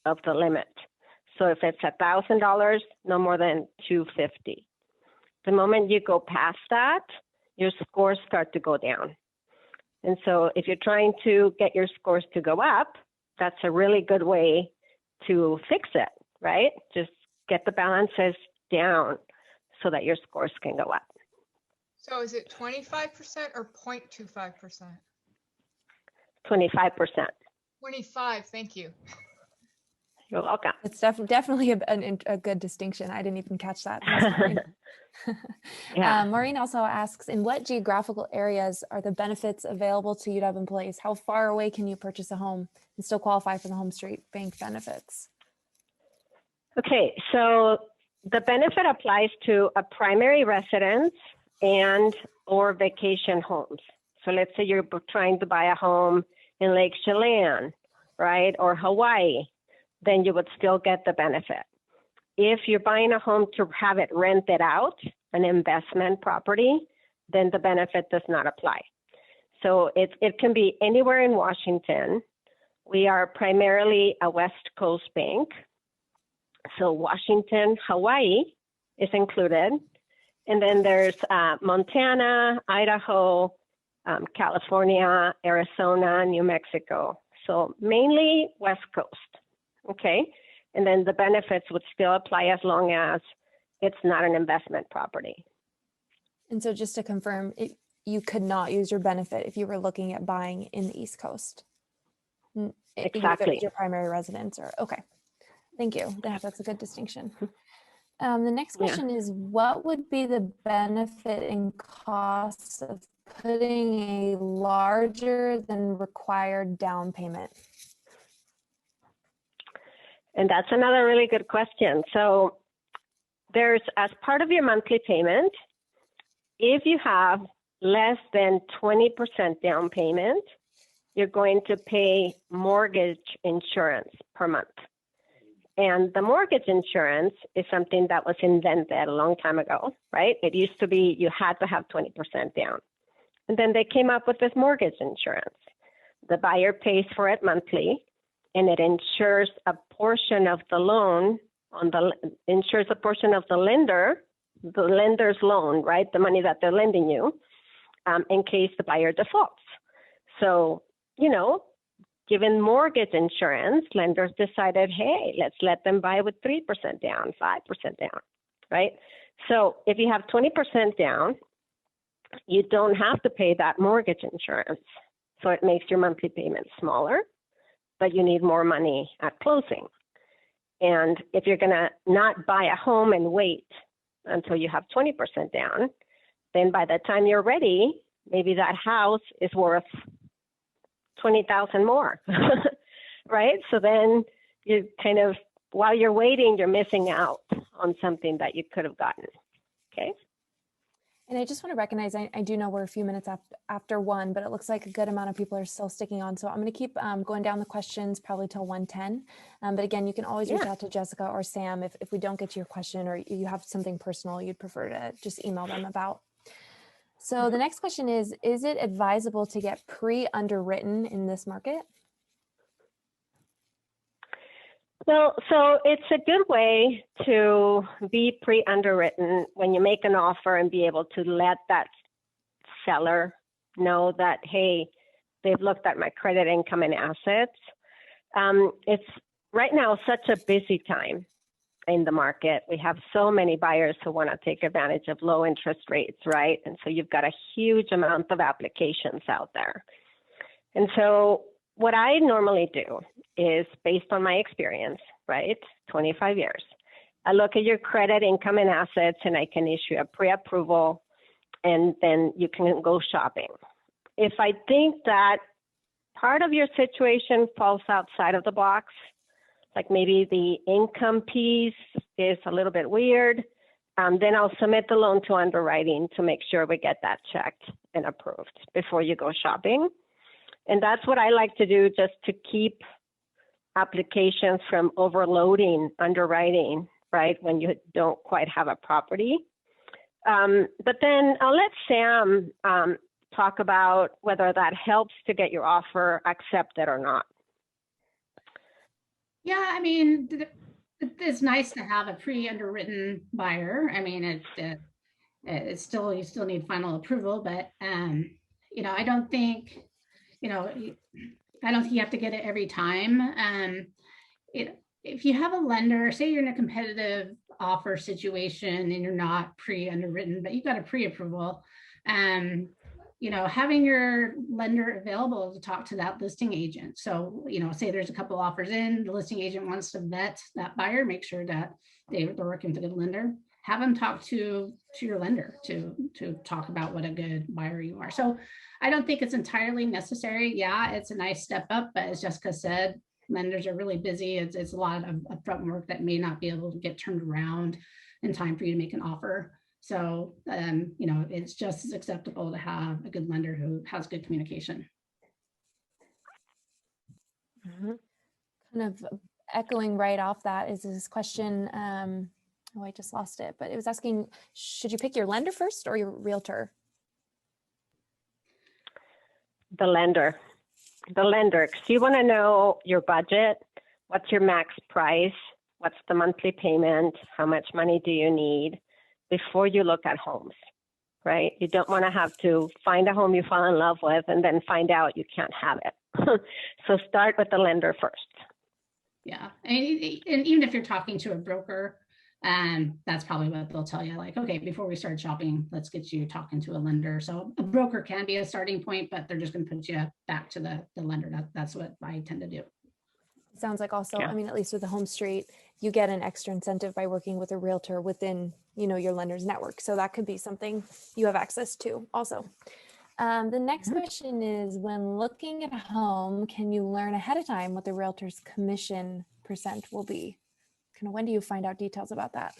of the limit. So if it's $1,000, no more than $250. The moment you go past that, your scores start to go down. And so if you're trying to get your scores to go up, that's a really good way to fix it, right? Just get the balances down so that your scores can go up. So is it 25% or 0.25%? 25%. 25, thank you. You're welcome. It's definitely a good distinction. I didn't even catch that. Yeah. Maureen also asks, in what geographical areas are the benefits available to UW employees? How far away can you purchase a home and still qualify for the HomeStreet Bank benefits? Okay, so the benefit applies to a primary residence and or vacation homes. So let's say you're trying to buy a home in Lake Chelan, right, or Hawaii, then you would still get the benefit. If you're buying a home to have it rented out, an investment property, then the benefit does not apply. So it can be anywhere in Washington. We are primarily a West Coast bank. So Washington, Hawaii is included. And then there's Montana, Idaho, California, Arizona, New Mexico. So mainly West Coast, okay? And then the benefits would still apply as long as it's not an investment property. And so just to confirm, you could not use your benefit if you were looking at buying in the East Coast. Even if it Exactly. was your primary residence or, okay. Thank you. That's a good distinction. The next question is, what would be the benefit and costs of putting a larger than required down payment? And that's another really good question. So there's, as part of your monthly payment, if you have less than 20% down payment, you're going to pay mortgage insurance per month. And the mortgage insurance is something that was invented a long time ago, right? It used to be you had to have 20% down. And then they came up with this mortgage insurance. The buyer pays for it monthly, and it insures a portion of the loan insures a portion of the lender's loan, right? The money that they're lending you, in case the buyer defaults. So, given mortgage insurance, lenders decided, hey, let's let them buy with 3% down, 5% down, right? So if you have 20% down, you don't have to pay that mortgage insurance. So it makes your monthly payment smaller, but you need more money at closing. And if you're gonna not buy a home and wait until you have 20% down, then by the time you're ready, maybe that house is worth $20,000 more, right? So then you kind of, while you're waiting, you're missing out on something that you could have gotten, okay? And I just want to recognize, I do know we're a few minutes after 1, but it looks like a good amount of people are still sticking on. So I'm going to keep going down the questions probably till 1:10. But again, you can always reach out to Jessica or Sam if we don't get to your question or you have something personal you'd prefer to just email them about. So the next question is it advisable to get pre-underwritten in this market? So it's a good way to be pre-underwritten when you make an offer and be able to let that seller know that, hey, they've looked at my credit, income, and assets. It's right now such a busy time in the market. We have so many buyers who want to take advantage of low interest rates, right? And so you've got a huge amount of applications out there. And so what I normally do is, based on my experience, right, 25 years, I look at your credit, income, and assets, and I can issue a pre-approval, and then you can go shopping. If I think that part of your situation falls outside of the box, like maybe the income piece is a little bit weird, then I'll submit the loan to underwriting to make sure we get that checked and approved before you go shopping. And that's what I like to do, just to keep applications from overloading underwriting, right, when you don't quite have a property. But then I'll let Sam talk about whether that helps to get your offer accepted or not. Yeah, I mean, it's nice to have a pre-underwritten buyer. I mean, it's still, you still need final approval, but I don't think, I don't think you have to get it every time. If you have a lender, say you're in a competitive offer situation and you're not pre-underwritten, but you got a pre-approval, having your lender available to talk to that listing agent. So, say there's a couple offers in, the listing agent wants to vet that buyer, make sure that they're working with a good lender, have them talk to your lender to talk about what a good buyer you are. So I don't think it's entirely necessary. Yeah, it's a nice step up, but as Jessica said, lenders are really busy. It's a lot of upfront work that may not be able to get turned around in time for you to make an offer. So, it's just as acceptable to have a good lender who has good communication. Kind of echoing right off that is this question. Oh, I just lost it, but it was asking, should you pick your lender first or your realtor? The lender, because you want to know your budget, what's your max price, what's the monthly payment, how much money do you need before you look at homes, right? You don't want to have to find a home you fall in love with and then find out you can't have it. So start with the lender first. Yeah, and even if you're talking to a broker, that's probably what they'll tell you. Like, okay, before we start shopping, let's get you talking to a lender. So a broker can be a starting point, but they're just going to put you back to the lender. That's what I tend to do. Sounds like also, Yeah. I mean, at least with the HomeStreet, you get an extra incentive by working with a realtor within, your lender's network. So that could be something you have access to also. The next question is, when looking at a home, can you learn ahead of time what the realtor's commission % will be? Kind of when do you find out details about that?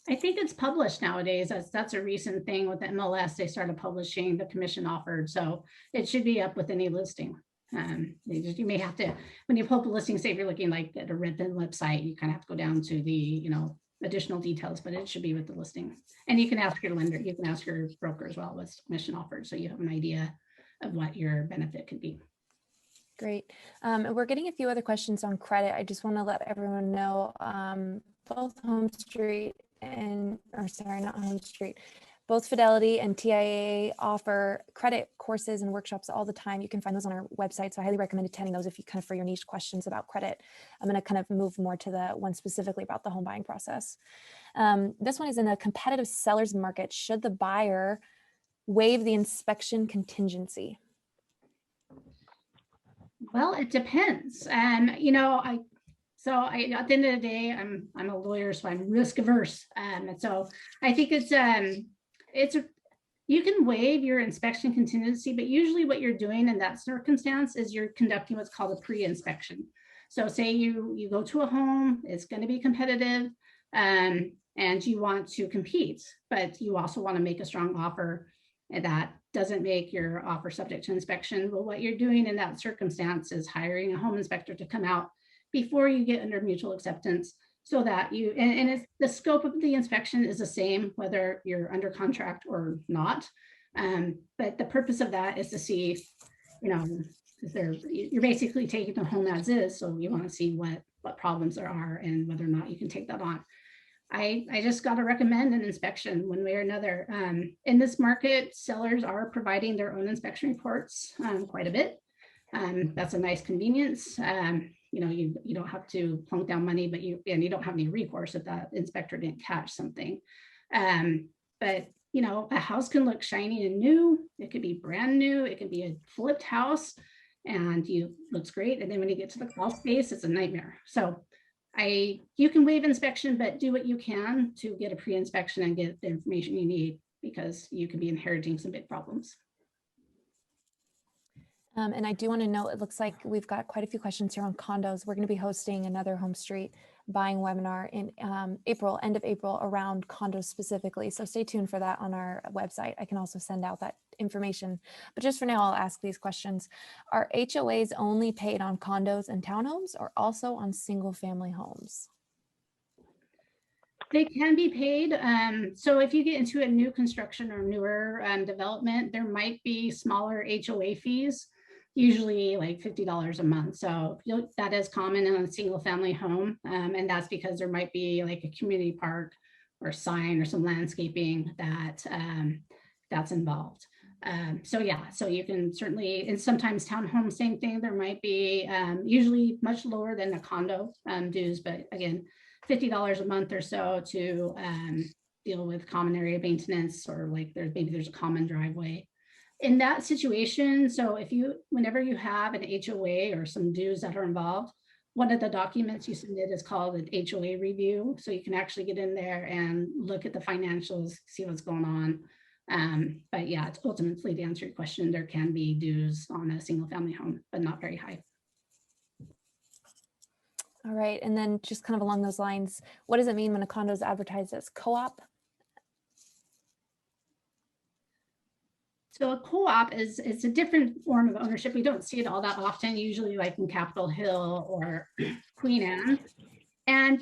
I think it's published nowadays. That's a recent thing with the MLS. They started publishing the commission offered. So it should be up with any listing. You may have to, when you pull up a listing, say if you're looking like at a Redfin website, you kind of have to go down to the, additional details, but it should be with the listing. And you can ask your lender, you can ask your broker as well what's commission offered. So you have an idea of what your benefit could be. Great. And we're getting a few other questions on credit. I just want to let everyone know, both HomeStreet not HomeStreet, both Fidelity and TIAA offer credit courses and workshops all the time. You can find those on our website. So I highly recommend attending those if you kind of for your niche questions about credit. I'm going to kind of move more to the one specifically about the home buying process. This one is, in a competitive seller's market, should the buyer waive the inspection contingency? Well, it depends. At the end of the day, I'm a lawyer, so I'm risk averse. And so I think you can waive your inspection contingency, but usually what you're doing in that circumstance is you're conducting what's called a pre-inspection. So say you go to a home, it's going to be competitive, and you want to compete, but you also want to make a strong offer that doesn't make your offer subject to inspection. Well, what you're doing in that circumstance is hiring a home inspector to come out before you get under mutual acceptance, so that it's, the scope of the inspection is the same whether you're under contract or not. But the purpose of that is to see, you're basically taking the home as is. So you want to see what problems there are and whether or not you can take that on. I just got to recommend an inspection one way or another. In this market, sellers are providing their own inspection reports quite a bit. That's a nice convenience. You don't have to plunk down money, but you don't have any recourse if that inspector didn't catch something. But a house can look shiny and new. It could be brand new. It can be a flipped house, and looks great. And then when you get to the crawl space, it's a nightmare. So you can waive inspection, but do what you can to get a pre-inspection and get the information you need, because you could be inheriting some big problems. And I do want to note, it looks like we've got quite a few questions here on condos. We're going to be hosting another HomeStreet buying webinar in end of April, around condos specifically. So stay tuned for that on our website. I can also send out that information. But just for now, I'll ask these questions. Are HOAs only paid on condos and townhomes, or also on single family homes? They can be paid. So if you get into a new construction or newer development, there might be smaller HOA fees, usually like $50 a month. So that is common in a single family home. And that's because there might be like a community park or sign or some landscaping that's involved. So you can certainly, and sometimes townhomes, same thing. There might be usually much lower than the condo dues, but again, $50 a month or so to deal with common area maintenance, or like there's a common driveway. In that situation, so whenever you have an HOA or some dues that are involved, one of the documents you submit is called an HOA review. So you can actually get in there and look at the financials, see what's going on. But yeah, it's ultimately, to answer your question, there can be dues on a single family home, but not very high. All right, and then just kind of along those lines, what does it mean when a condo is advertised as co-op? So a co-op is a different form of ownership. We don't see it all that often, usually like in Capitol Hill or Queen Anne. And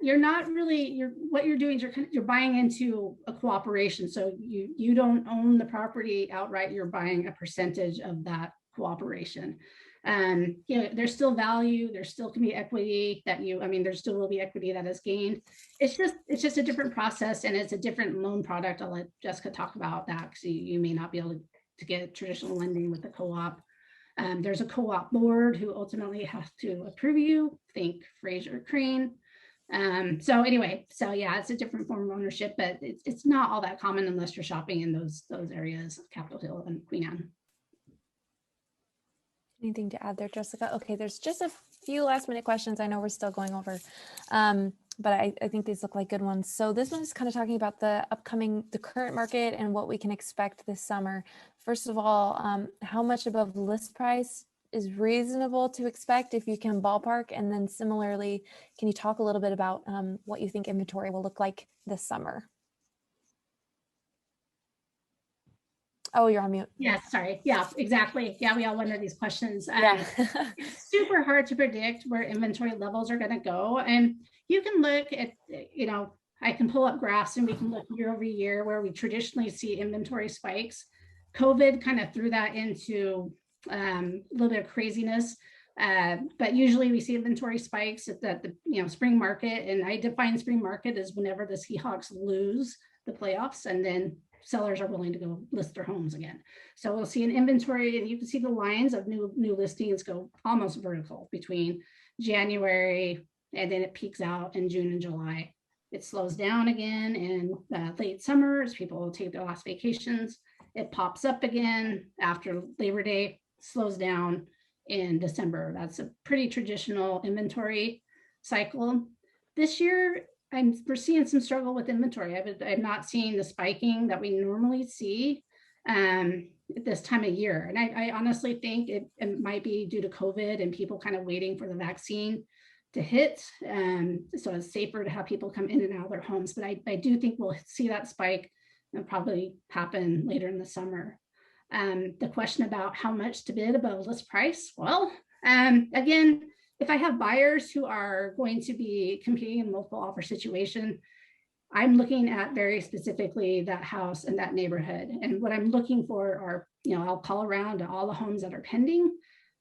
you're not really, what you're doing is you're buying into a cooperation. So you don't own the property outright, you're buying a percentage of that cooperation. You know, there's still value, there still can be equity that there still will be equity that is gained. It's just a different process, and it's a different loan product. I'll let Jessica talk about that, because you may not be able to get traditional lending with the co-op. There's a co-op board who ultimately has to approve you. Think Fraser Crane. So anyway, so yeah, it's a different form of ownership, but it's not all that common unless you're shopping in those areas, Capitol Hill and Queen Anne. Anything to add there, Jessica? Okay, there's just a few last minute questions. I know we're still going over, but I think these look like good ones. So this one is kind of talking about the current market and what we can expect this summer. First of all, how much above list price is reasonable to expect, if you can ballpark? And then similarly, can you talk a little bit about what you think inventory will look like this summer? Oh, you're on mute. Yeah, sorry. Yeah, exactly. Yeah, we all wonder these questions. Yeah. It's super hard to predict where inventory levels are going to go. And you can look at, I can pull up graphs and we can look year over year where we traditionally see inventory spikes. COVID kind of threw that into a little bit of craziness. But usually we see inventory spikes at the spring market. And I define spring market as whenever the Seahawks lose the playoffs and then sellers are willing to go list their homes again. So we'll see an inventory, and you can see the lines of new listings go almost vertical between January, and then it peaks out in June and July. It slows down again in late summer as people take their last vacations. It pops up again after Labor Day, slows down in December. That's a pretty traditional inventory cycle. This year, we're seeing some struggle with inventory. I'm not seeing the spiking that we normally see at this time of year. And I honestly think it might be due to COVID and people kind of waiting for the vaccine to hit. So it's safer to have people come in and out of their homes. But I do think we'll see that spike. It'll probably happen later in the summer. The question about how much to bid above list price. Well, again, if I have buyers who are going to be competing in multiple offer situation, I'm looking at very specifically that house and that neighborhood. And what I'm looking for are, I'll call around to all the homes that are pending,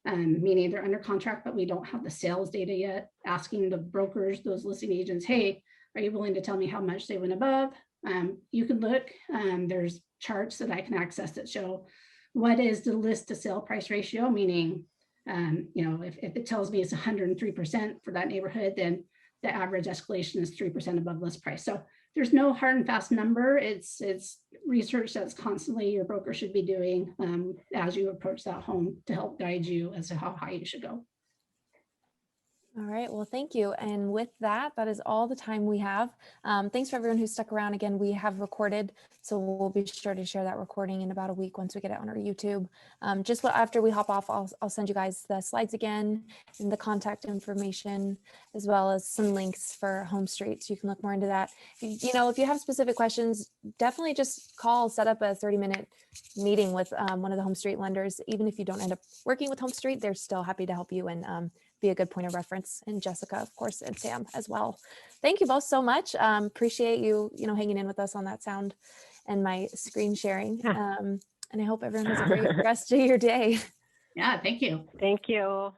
meaning they're under contract, but we don't have the sales data yet, asking the brokers, those listing agents, hey, are you willing to tell me how much they went above? You can look, there's charts that I can access that show what is the list to sale price ratio, meaning if it tells me it's 103% for that neighborhood, then the average escalation is 3% above list price. So there's no hard and fast number. It's research that's constantly your broker should be doing as you approach that home to help guide you as to how high you should go. All right, well, thank you. And with that, that is all the time we have. Thanks for everyone who stuck around. Again, we have recorded, so we'll be sure to share that recording in about a week once we get it on our YouTube. Just after we hop off, I'll send you guys the slides again and the contact information, as well as some links for HomeStreet, so you can look more into that. If you have specific questions, definitely just set up a 30-minute meeting with one of the HomeStreet lenders. Even if you don't end up working with HomeStreet, they're still happy to help you and be a good point of reference, and Jessica, of course, and Sam as well. Thank you both so much. Appreciate you, hanging in with us on that sound and my screen sharing. And I hope everyone has a great rest of your day. Yeah, thank you. Thank you.